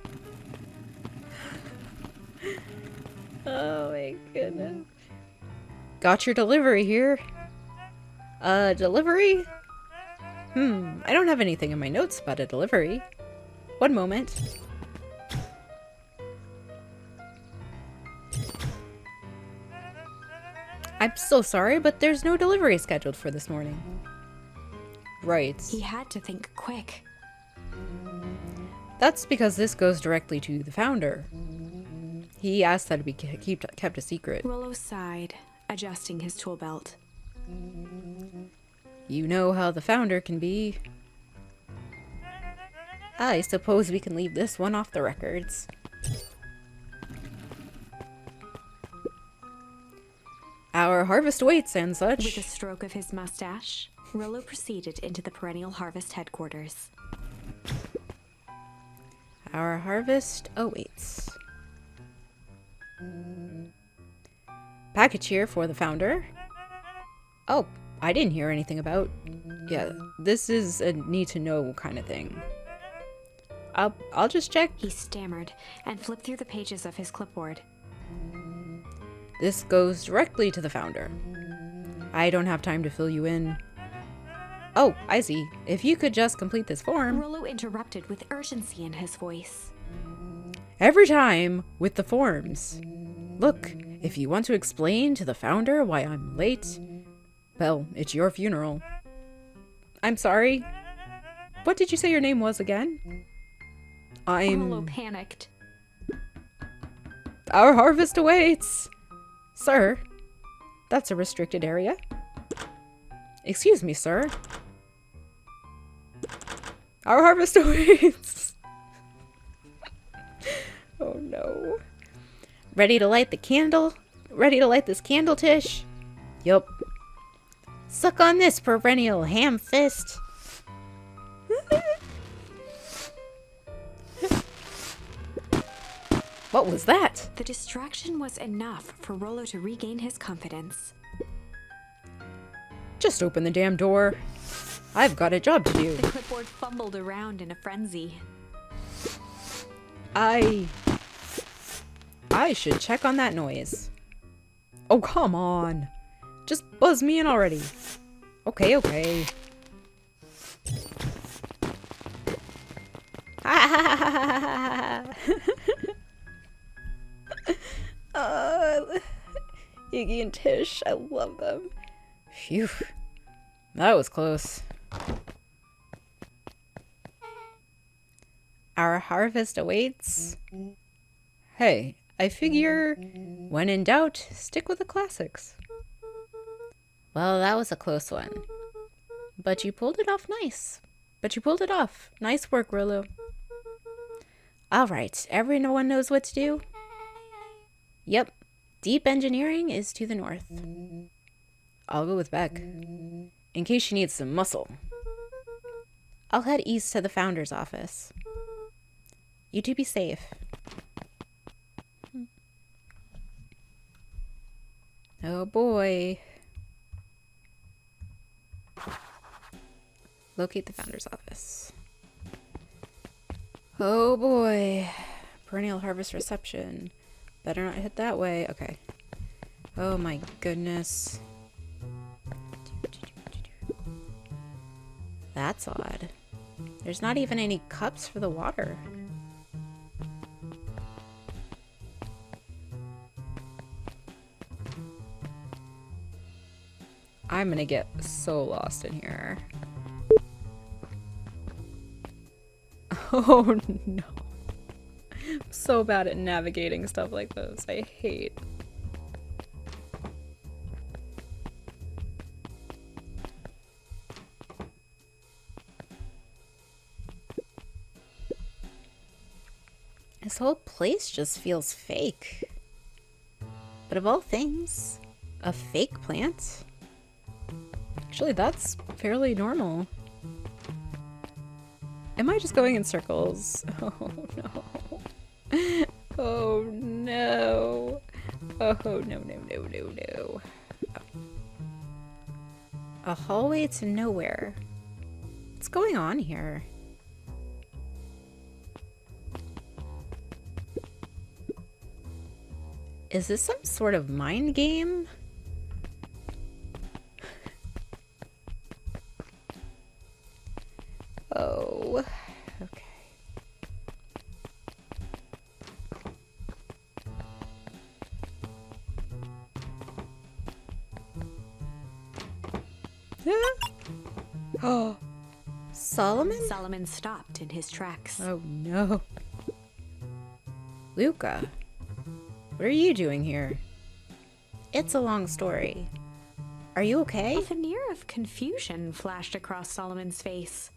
Oh my goodness. Got your delivery here. Delivery? I don't have anything in my notes about a delivery. One moment. I'm so sorry, but there's no delivery scheduled for this morning. Right. He had to think quick. That's because this goes directly to the founder. He asked that it be kept a secret. Rollo sighed, adjusting his tool belt. You know how the founder can be. I suppose we can leave this one off the records. Our harvest waits and such. With a stroke of his mustache, Rollo proceeded into the Perennial Harvest headquarters. Our harvest awaits. Package here for the founder. Oh, I didn't hear anything about. Yeah, this is a need to know kind of thing. I'll just check. He stammered and flipped through the pages of his clipboard. This goes directly to the founder. I don't have time to fill you in. Oh, I see. If you could just complete this form. Rollo interrupted with urgency in his voice. Every time with the forms. Look, if you want to explain to the founder why I'm late, well, it's your funeral. I'm sorry. What did you say your name was again? Rollo panicked. Our harvest awaits. Sir, that's a restricted area. Excuse me, sir. Our harvest awaits. Oh no. Ready to light the candle? Ready to light this candle, Tish? Yup. Suck on this, perennial ham fist. What was that? The distraction was enough for Rollo to regain his confidence. Just open the damn door. I've got a job to do. The clipboard fumbled around in a frenzy. I should check on that noise. Oh, come on. Just buzz me in already. Okay, okay. Iggy and Tish, I love them. Phew. That was close. Our harvest awaits. Hey, I figure when in doubt, stick with the classics. Well, that was a close one. But you pulled it off nice. Nice work, Rollo. All right, everyone knows what to do? Yep, deep engineering is to the north. I'll go with Beck, in case she needs some muscle. I'll head east to the founder's office. You two be safe. Oh boy. Locate the founder's office. Oh boy. Perennial harvest reception. Better not hit that way. Okay. Oh my goodness. That's odd. There's not even any cups for the water. I'm gonna get so lost in here. Oh no. I'm so bad at navigating stuff like this. I hate. This whole place just feels fake. But of all things, a fake plant? Actually, that's fairly normal. Am I just going in circles? Oh no. Oh no. Oh no, no, no, no, no. A hallway to nowhere. What's going on here? Is this some sort of mind game? Oh, okay. Oh, Solomon? Solomon stopped in his tracks. Oh no. Luca, what are you doing here? It's a long story. Are you okay? A veneer of confusion flashed across Solomon's face.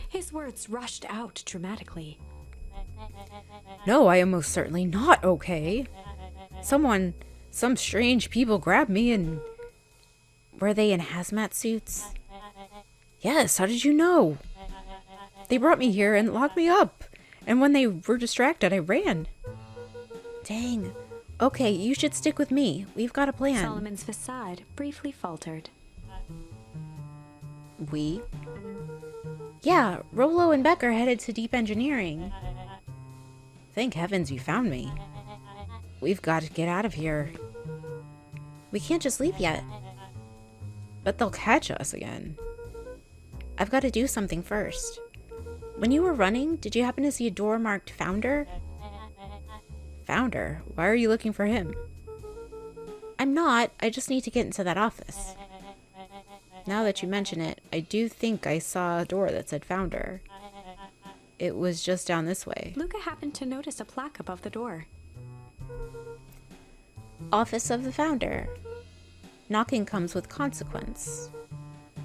His words rushed out dramatically. No, I am most certainly not okay. Some strange people grabbed me and... Were they in hazmat suits? Yes, how did you know? They brought me here and locked me up. And when they were distracted, I ran. Dang. Okay, you should stick with me. We've got a plan. Solomon's facade briefly faltered. We? Yeah, Rolo and Beck are headed to deep engineering. Thank heavens you found me. We've got to get out of here. We can't just leave yet. But they'll catch us again. I've got to do something first. When you were running, did you happen to see a door marked Founder? Founder? Why are you looking for him? I'm not. I just need to get into that office. Now that you mention it, I do think I saw a door that said Founder. It was just down this way. Luca happened to notice a plaque above the door. Office of the Founder. Knocking comes with consequence.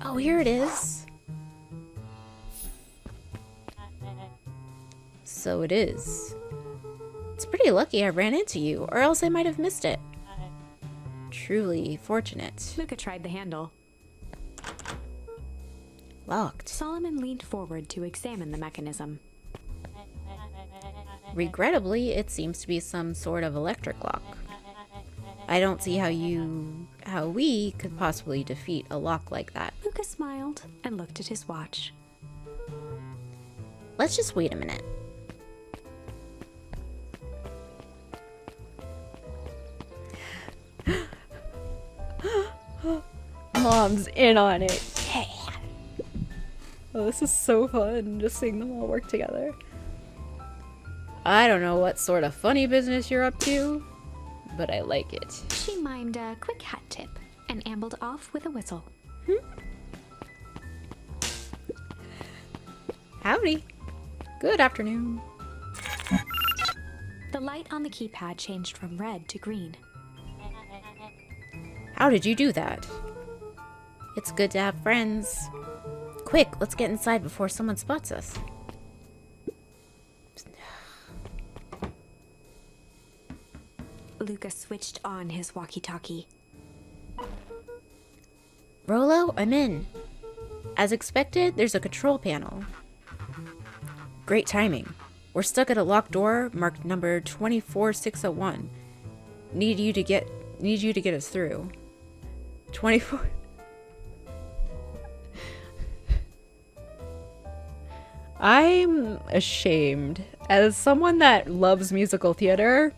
Oh, here it is. So it is. It's pretty lucky I ran into you, or else I might have missed it. Truly fortunate. Luca tried the handle. Locked. Solomon leaned forward to examine the mechanism. Regrettably, it seems to be some sort of electric lock. I don't see how we could possibly defeat a lock like that. Luca smiled and looked at his watch. Let's just wait a minute. Mom's in on it. Yeah. Oh, this is so fun, just seeing them all work together. I don't know what sort of funny business you're up to, but I like it. She mimed a quick hat tip and ambled off with a whistle. Howdy. Good afternoon. The light on the keypad changed from red to green. How did you do that? It's good to have friends. Quick, let's get inside before someone spots us. Luca switched on his walkie-talkie. Rolo, I'm in. As expected, there's a control panel. Great timing. We're stuck at a locked door marked number 24601. Need you to get us through. 24. I'm ashamed. As someone that loves musical theater,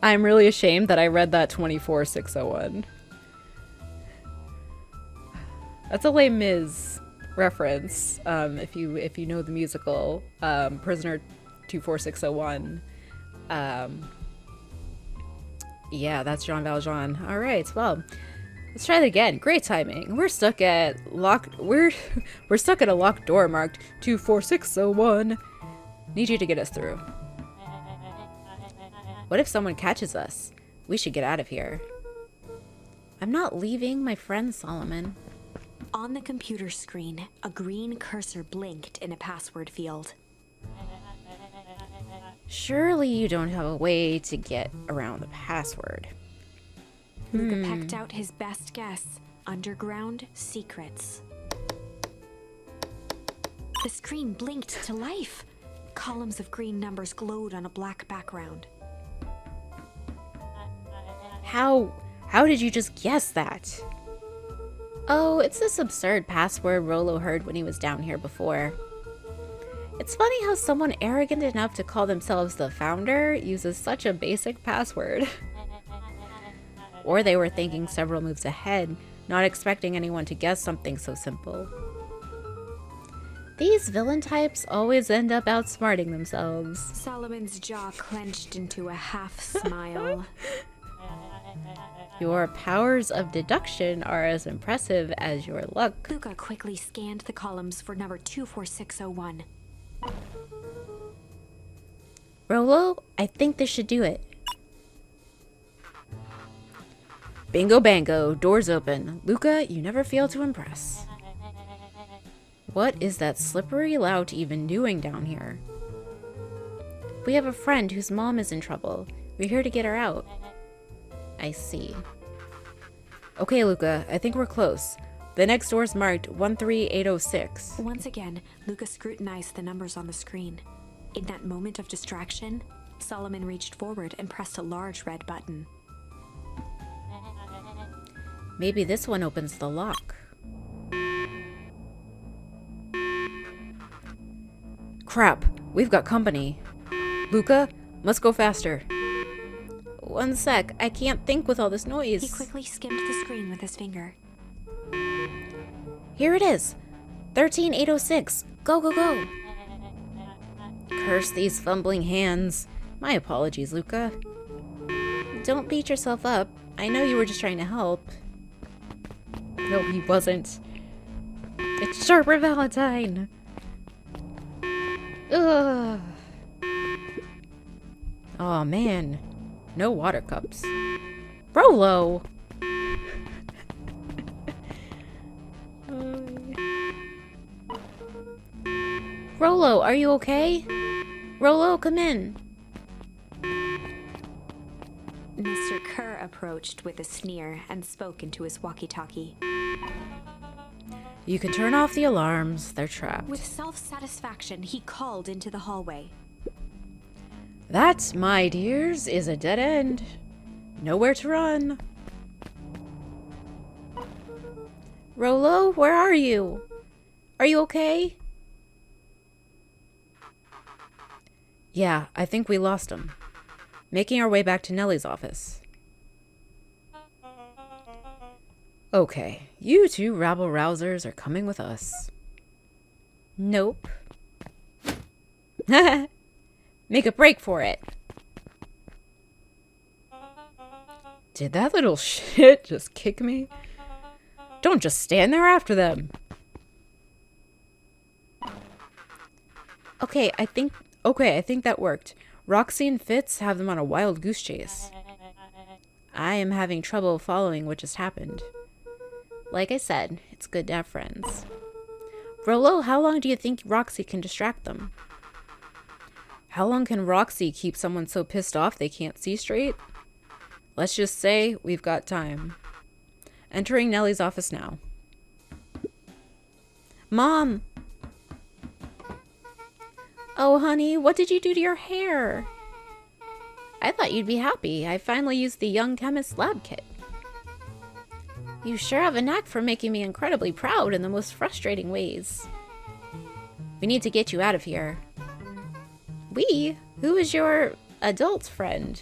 I'm really ashamed that I read that 24601. That's a Les Mis reference. If you know the musical, Prisoner 24601. Yeah, that's Jean Valjean. All right, well, let's try it again. Great timing. We're stuck at we're stuck at a locked door marked 24601. Need you to get us through. What if someone catches us? We should get out of here. I'm not leaving, my friend Solomon. On the computer screen, a green cursor blinked in a password field. Surely you don't have a way to get around the password. Luca pecked out his best guess. Underground secrets. The screen blinked to life. Columns of green numbers glowed on a black background. How did you just guess that? Oh, it's this absurd password Rollo heard when he was down here before. It's funny how someone arrogant enough to call themselves the founder uses such a basic password. Or they were thinking several moves ahead, not expecting anyone to guess something so simple. These villain types always end up outsmarting themselves. Solomon's jaw clenched into a half smile. Your powers of deduction are as impressive as your luck. Luca quickly scanned the columns for number 24601. Rollo, I think this should do it. Bingo bango, doors open. Luca, you never fail to impress. What is that slippery lout even doing down here? We have a friend whose mom is in trouble. We're here to get her out. I see. Okay, Luca, I think we're close. The next door's marked 13806. Once again, Luca scrutinized the numbers on the screen. In that moment of distraction, Solomon reached forward and pressed a large red button. Maybe this one opens the lock. Crap, we've got company. Luca, must go faster. One sec, I can't think with all this noise. He quickly skimmed the screen with his finger. Here it is. 13806. Go, go, go. Curse these fumbling hands. My apologies, Luca. Don't beat yourself up. I know you were just trying to help. No, he wasn't. It's Sharper Valentine. Ugh. Oh man. No water cups. Rollo! Rollo, are you okay? Rollo, come in. Mr. Kerr approached with a sneer and spoke into his walkie-talkie. You can turn off the alarms. They're trapped. With self-satisfaction, he called into the hallway. That, my dears, is a dead end. Nowhere to run. Rollo, where are you? Are you okay? Yeah, I think we lost him. Making our way back to Nellie's office. Okay, you two rabble-rousers are coming with us. Nope. Make a break for it. Did that little shit just kick me? Don't just stand there after them. Okay, I think that worked. Roxy and Fitz have them on a wild goose chase. I am having trouble following what just happened. Like I said, it's good to have friends. Rollo, how long do you think Roxy can distract them? How long can Roxy keep someone so pissed off they can't see straight? Let's just say we've got time. Entering Nellie's office now. Mom! Oh, honey, what did you do to your hair? I thought you'd be happy. I finally used the Young Chemist lab kit. You sure have a knack for making me incredibly proud in the most frustrating ways. We need to get you out of here. We? Who is your adult friend?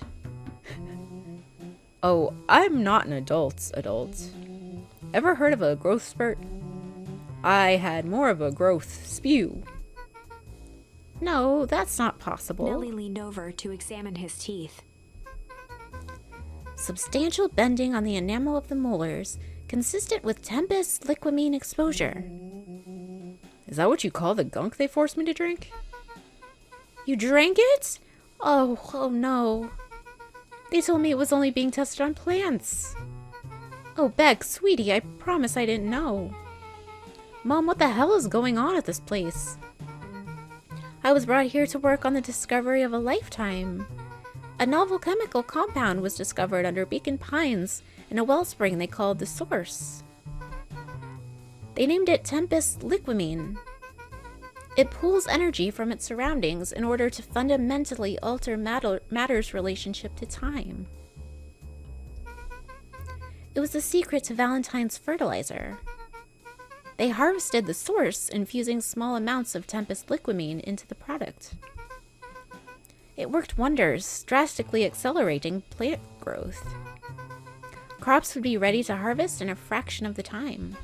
Oh, I'm not an adult. Ever heard of a growth spurt? I had more of a growth spew. No, that's not possible. Nellie leaned over to examine his teeth. Substantial bending on the enamel of the molars, consistent with Tempest liquamine exposure. Is that what you call the gunk they forced me to drink? You drank it? Oh no. They told me it was only being tested on plants. Oh, Beck, sweetie, I promise I didn't know. Mom, what the hell is going on at this place? I was brought here to work on the discovery of a lifetime. A novel chemical compound was discovered under Beacon Pines in a wellspring they called the Source. They named it Tempest liquamine. It pulls energy from its surroundings in order to fundamentally alter matter's relationship to time. It was the secret to Valentine's fertilizer. They harvested the source, infusing small amounts of Tempest liquamine into the product. It worked wonders, drastically accelerating plant growth. Crops would be ready to harvest in a fraction of the time.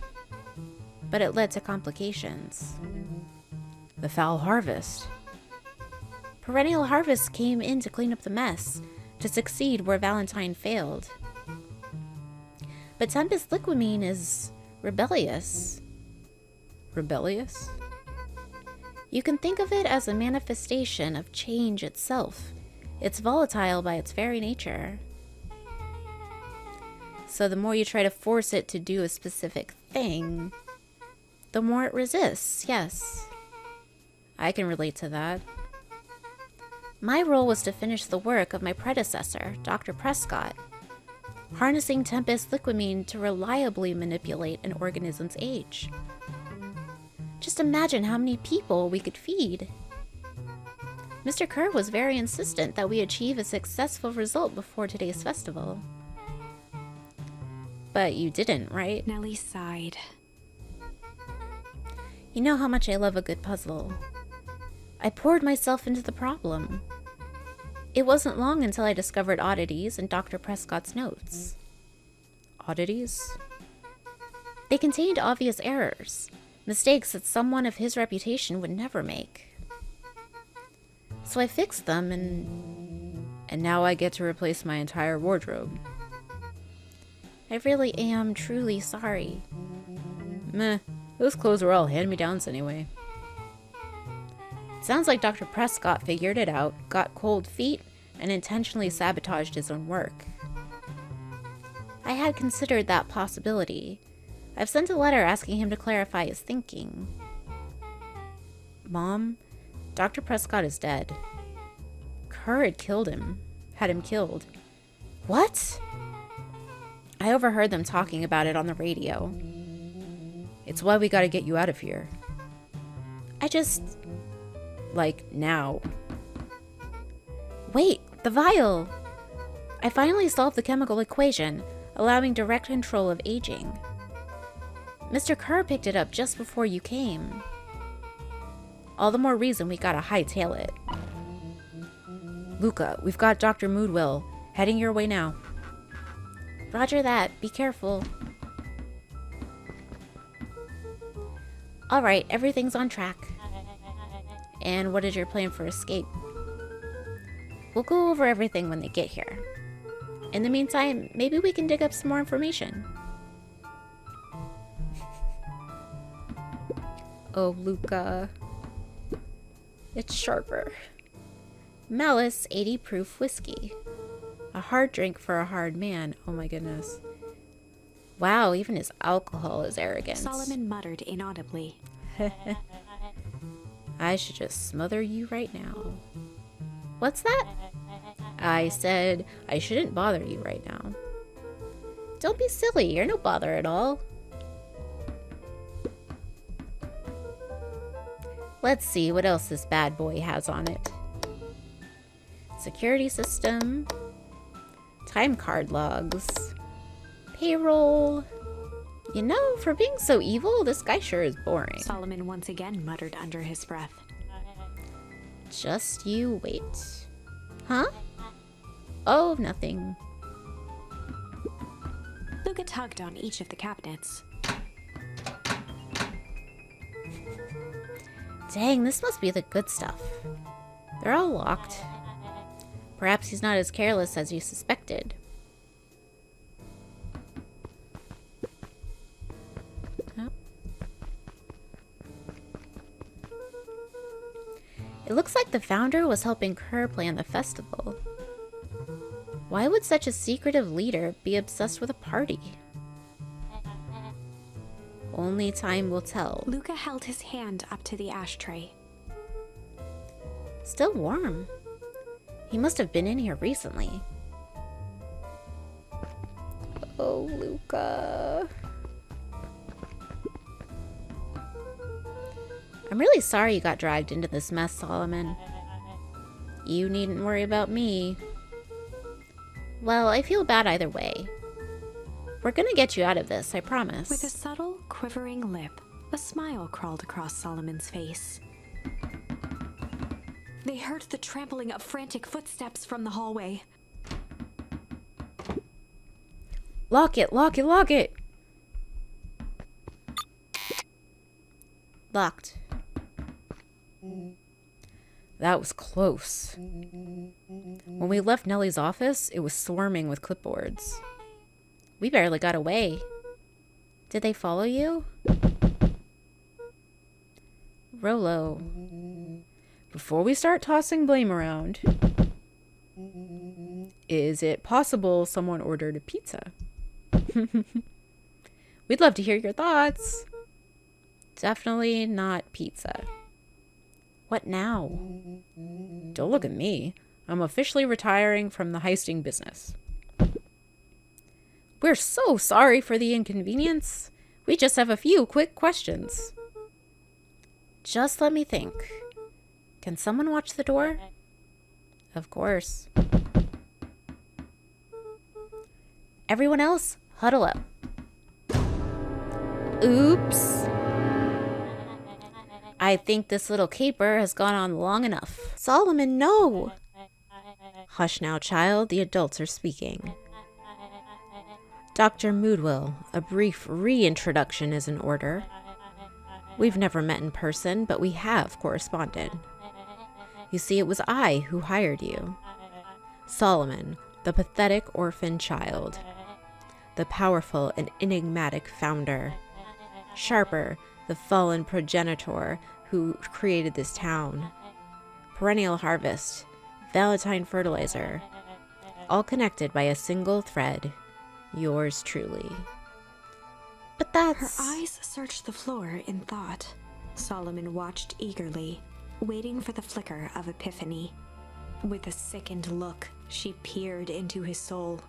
But it led to complications. The foul harvest. Perennial Harvest came in to clean up the mess, to succeed where Valentine failed. But Tempest liquamine is rebellious. Rebellious? You can think of it as a manifestation of change itself. It's volatile by its very nature. So the more you try to force it to do a specific thing, the more it resists, yes. I can relate to that. My role was to finish the work of my predecessor, Dr. Prescott, harnessing Tempest liquamine to reliably manipulate an organism's age. Just imagine how many people we could feed. Mr. Kerr was very insistent that we achieve a successful result before today's festival. But you didn't, right? Nellie sighed. You know how much I love a good puzzle. I poured myself into the problem. It wasn't long until I discovered oddities in Dr. Prescott's notes. Oddities? They contained obvious errors, mistakes that someone of his reputation would never make. So I fixed them and now I get to replace my entire wardrobe. I really am truly sorry. Meh, those clothes were all hand-me-downs anyway. Sounds like Dr. Prescott figured it out, got cold feet, and intentionally sabotaged his own work. I had considered that possibility. I've sent a letter asking him to clarify his thinking. Mom, Dr. Prescott is dead. Kerr had him killed. What? I overheard them talking about it on the radio. It's why we gotta get you out of here. Like, now. Wait, the vial! I finally solved the chemical equation, allowing direct control of aging. Mr. Kerr picked it up just before you came. All the more reason we gotta hightail it. Luca, we've got Dr. Moodwell heading your way now. Roger that. Be careful. Alright, everything's on track. And what is your plan for escape? We'll go over everything when they get here. In the meantime, maybe we can dig up some more information. Oh, Luca. It's sharper. Malice 80 proof whiskey. A hard drink for a hard man. Oh my goodness. Wow, even his alcohol is arrogant. Solomon muttered inaudibly. I should just smother you right now. What's that? I said I shouldn't bother you right now. Don't be silly, you're no bother at all. Let's see what else this bad boy has on it. Security system. Time card logs. Payroll. You know, for being so evil, this guy sure is boring. Solomon once again muttered under his breath. Just you wait. Huh? Oh, nothing. Luca tugged on each of the cabinets. Dang, this must be the good stuff. They're all locked. Perhaps he's not as careless as you suspected. Oh. It looks like the founder was helping Kerr plan the festival. Why would such a secretive leader be obsessed with a party? Only time will tell. Luca held his hand up to the ashtray. Still warm. He must have been in here recently. Oh, Luca. I'm really sorry you got dragged into this mess, Solomon. You needn't worry about me. Well, I feel bad either way. We're gonna get you out of this, I promise. With a subtle, quivering lip, a smile crawled across Solomon's face. They heard the trampling of frantic footsteps from the hallway. Lock it, lock it, lock it! Locked. That was close. When we left Nellie's office, it was swarming with clipboards. We barely got away. Did they follow you? Rolo. Before we start tossing blame around, is it possible someone ordered a pizza? We'd love to hear your thoughts. Definitely not pizza. What now? Don't look at me. I'm officially retiring from the heisting business. We're so sorry for the inconvenience. We just have a few quick questions. Just let me think. Can someone watch the door? Of course. Everyone else, huddle up. Oops. I think this little caper has gone on long enough. Solomon, no! Hush now, child. The adults are speaking. Dr. Moodwell, a brief reintroduction is in order. We've never met in person, but we have corresponded. You see, it was I who hired you. Solomon, the pathetic orphan child. The powerful and enigmatic founder. Sharper, the fallen progenitor who created this town. Perennial harvest, Valentine fertilizer, all connected by a single thread. Yours truly. But that's... Her eyes searched the floor in thought. Solomon watched eagerly, waiting for the flicker of epiphany. With a sickened look, she peered into his soul.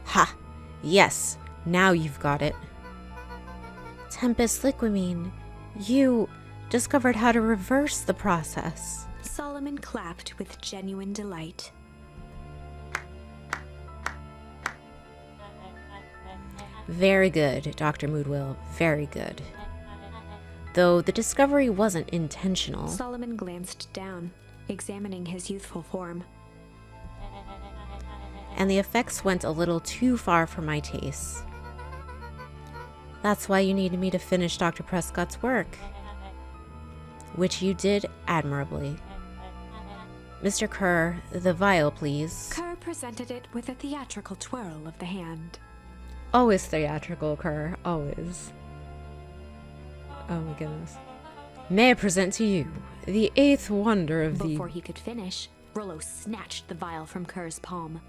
Ha! Yes, now you've got it. Tempest Liquimine, you discovered how to reverse the process. Solomon clapped with genuine delight. Very good, Dr. Moodwell, very good. Though the discovery wasn't intentional. Solomon glanced down, examining his youthful form. And the effects went a little too far for my taste. That's why you needed me to finish Dr. Prescott's work, which you did admirably. Mr. Kerr, the vial, please. Kerr presented it with a theatrical twirl of the hand. Always theatrical, Kerr, always. Oh my goodness. May I present to you the eighth wonder of the... Before he could finish, Rollo snatched the vial from Kerr's palm.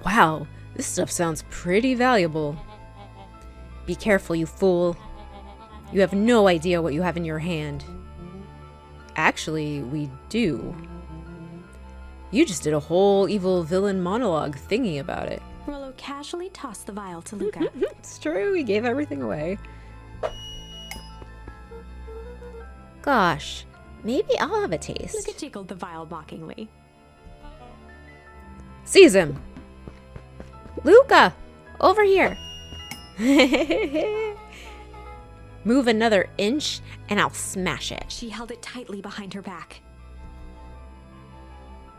Wow, this stuff sounds pretty valuable. Be careful, you fool. You have no idea what you have in your hand. Actually, we do. You just did a whole evil villain monologue thingy about it. Rollo casually tossed the vial to Luca. It's true, he gave everything away. Gosh, maybe I'll have a Luca taste. jiggled the vial mockingly. Seize him! Luca! Over here! Move another inch and I'll smash it. She held it tightly behind her back.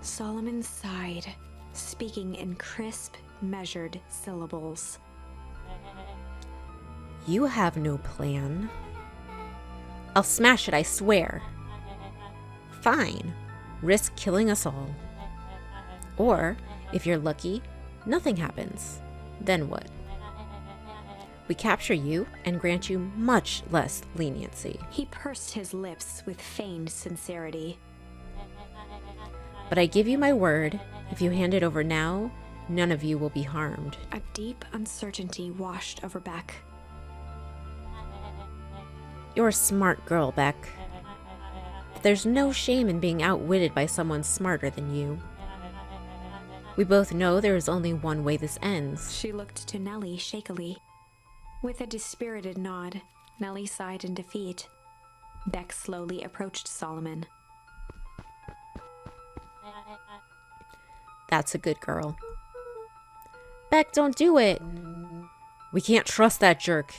Solomon sighed, speaking in crisp, measured syllables. You have no plan. I'll smash it, I swear. Fine. Risk killing us all. Or, if you're lucky, nothing happens. Then what? We capture you and grant you much less leniency. He pursed his lips with feigned sincerity. But I give you my word, if you hand it over now, none of you will be harmed. A deep uncertainty washed over Beck. You're a smart girl, Beck. But there's no shame in being outwitted by someone smarter than you. We both know there is only one way this ends. She looked to Nellie shakily. With a dispirited nod, Nellie sighed in defeat. Beck slowly approached Solomon. That's a good girl. Beck, don't do it. We can't trust that jerk.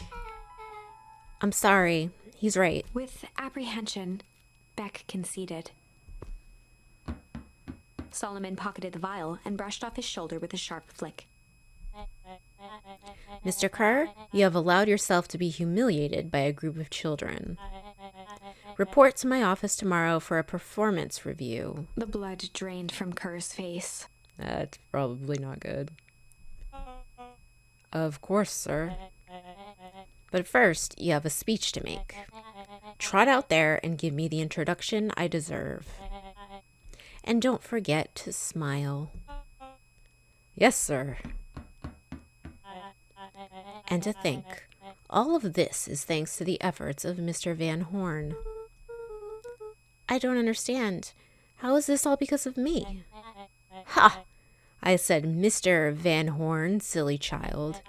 I'm sorry. He's right. With apprehension, Beck conceded. Solomon pocketed the vial and brushed off his shoulder with a sharp flick. Mr. Kerr, you have allowed yourself to be humiliated by a group of children. Report to my office tomorrow for a performance review. The blood drained from Kerr's face. That's probably not good. Of course, sir. But first, you have a speech to make. Trot out there and give me the introduction I deserve. And don't forget to smile. Yes, sir. And to think, all of this is thanks to the efforts of Mr. Van Horn. I don't understand. How is this all because of me? Ha! I said Mr. Van Horn, silly child.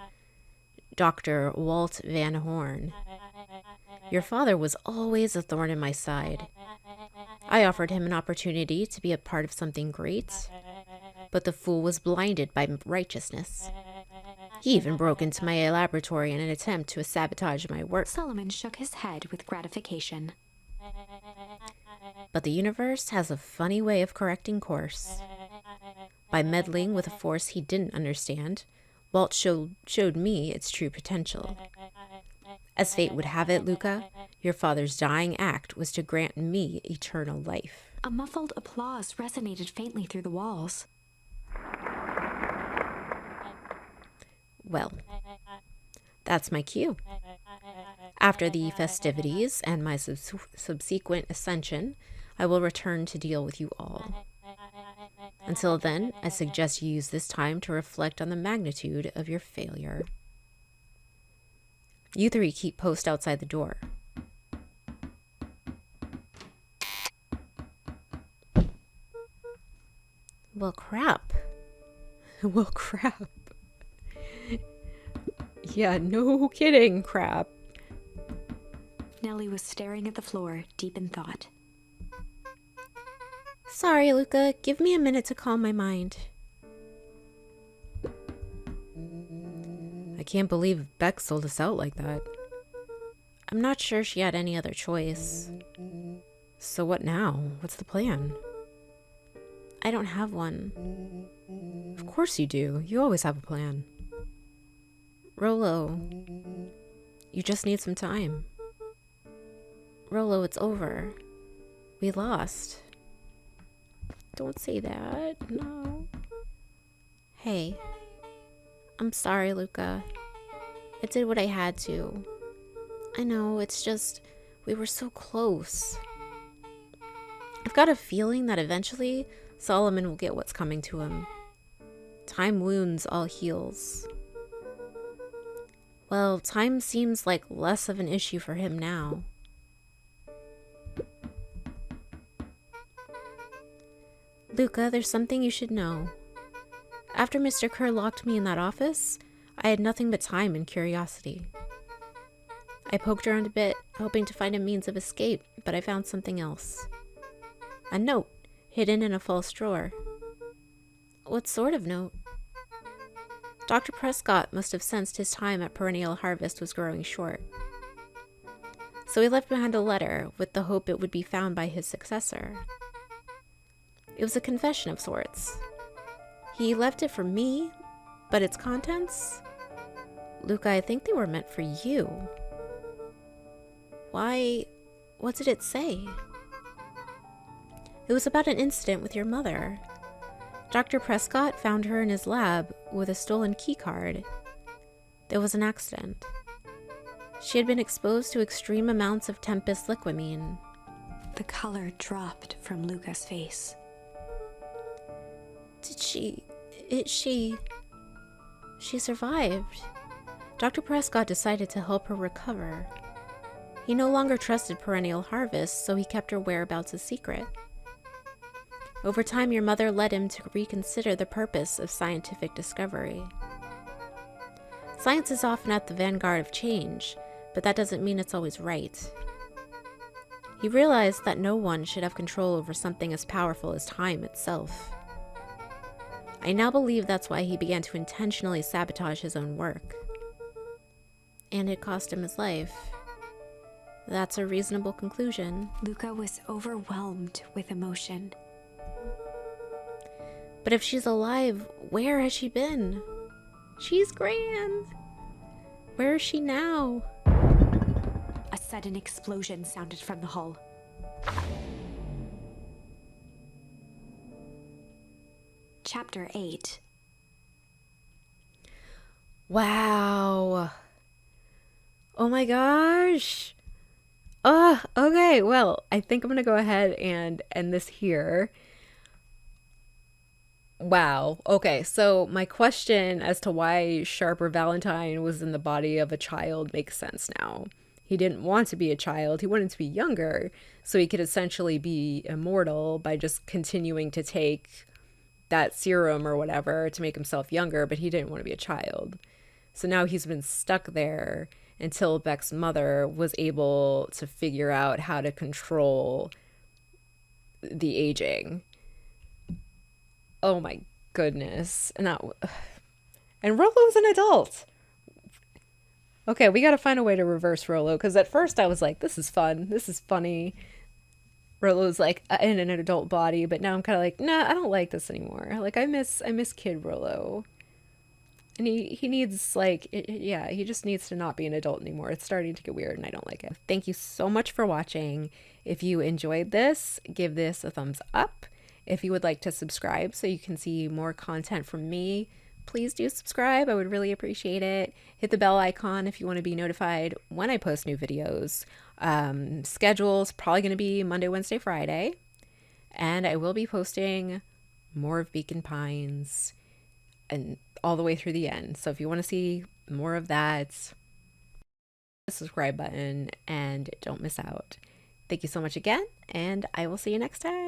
Dr. Walt Van Horn. Your father was always a thorn in my side. I offered him an opportunity to be a part of something great, but the fool was blinded by righteousness. He even broke into my laboratory in an attempt to sabotage my work. Solomon shook his head with gratification. But the universe has a funny way of correcting course. By meddling with a force he didn't understand, Walt showed me its true potential. As fate would have it, Luca, your father's dying act was to grant me eternal life. A muffled applause resonated faintly through the walls. Well, that's my cue. After the festivities and my subsequent ascension, I will return to deal with you all. Until then, I suggest you use this time to reflect on the magnitude of your failure. You three keep post outside the door. Well, crap. Well, crap. Yeah, no kidding, crap. Nellie was staring at the floor, deep in thought. Sorry, Luca. Give me a minute to calm my mind. I can't believe Beck sold us out like that. I'm not sure she had any other choice. So what now? What's the plan? I don't have one. Of course you do. You always have a plan. Rolo, you just need some time. Rolo, it's over. We lost. Don't say that. No. Hey. I'm sorry, Luca. I did what I had to. I know, it's just, we were so close. I've got a feeling that eventually Solomon will get what's coming to him. Time wounds all heals. Well, time seems like less of an issue for him now. Luca, there's something you should know. After Mr. Kerr locked me in that office, I had nothing but time and curiosity. I poked around a bit, hoping to find a means of escape, but I found something else. A note, hidden in a false drawer. What sort of note? Dr. Prescott must have sensed his time at Perennial Harvest was growing short. So he left behind a letter with the hope it would be found by his successor. It was a confession of sorts. He left it for me, but its contents? Luca, I think they were meant for you. Why? What did it say? It was about an incident with your mother. Dr. Prescott found her in his lab with a stolen keycard. There was an accident. She had been exposed to extreme amounts of Tempest liquamine. The color dropped from Luca's face. She survived. Dr. Prescott decided to help her recover. He no longer trusted Perennial Harvest, so he kept her whereabouts a secret. Over time, your mother led him to reconsider the purpose of scientific discovery. Science is often at the vanguard of change, but that doesn't mean it's always right. He realized that no one should have control over something as powerful as time itself. I now believe that's why he began to intentionally sabotage his own work. And it cost him his life. That's a reasonable conclusion. Luca was overwhelmed with emotion. But if she's alive, where has she been? She's Gran. Where is she now? A sudden explosion sounded from the hull. Chapter 8. Wow. Oh my gosh. Okay, well, I think I'm gonna go ahead and end this here. Wow. Okay, so my question as to why Sharper Valentine was in the body of a child makes sense now. He didn't want to be a child, he wanted to be younger, so he could essentially be immortal by just continuing to take that serum or whatever to make himself younger, but he didn't want to be a child. So now he's been stuck there until Beck's mother was able to figure out how to control the aging. Oh my goodness. And Rolo's an adult. Okay, we gotta find a way to reverse Rolo, because at first I was like, this is fun, this is funny. Rolo's like in an adult body, but now I'm kind of like, nah, I don't like this anymore. Like I miss Kid Rolo. And he needs yeah, he just needs to not be an adult anymore. It's starting to get weird and I don't like it. Thank you so much for watching. If you enjoyed this, give this a thumbs up. If you would like to subscribe so you can see more content from me, please do subscribe. I would really appreciate it. Hit the bell icon if you want to be notified when I post new videos. Schedule's probably going to be Monday, Wednesday, Friday. And I will be posting more of Beacon Pines and all the way through the end. So if you want to see more of that, the subscribe button and don't miss out. Thank you so much again, and I will see you next time.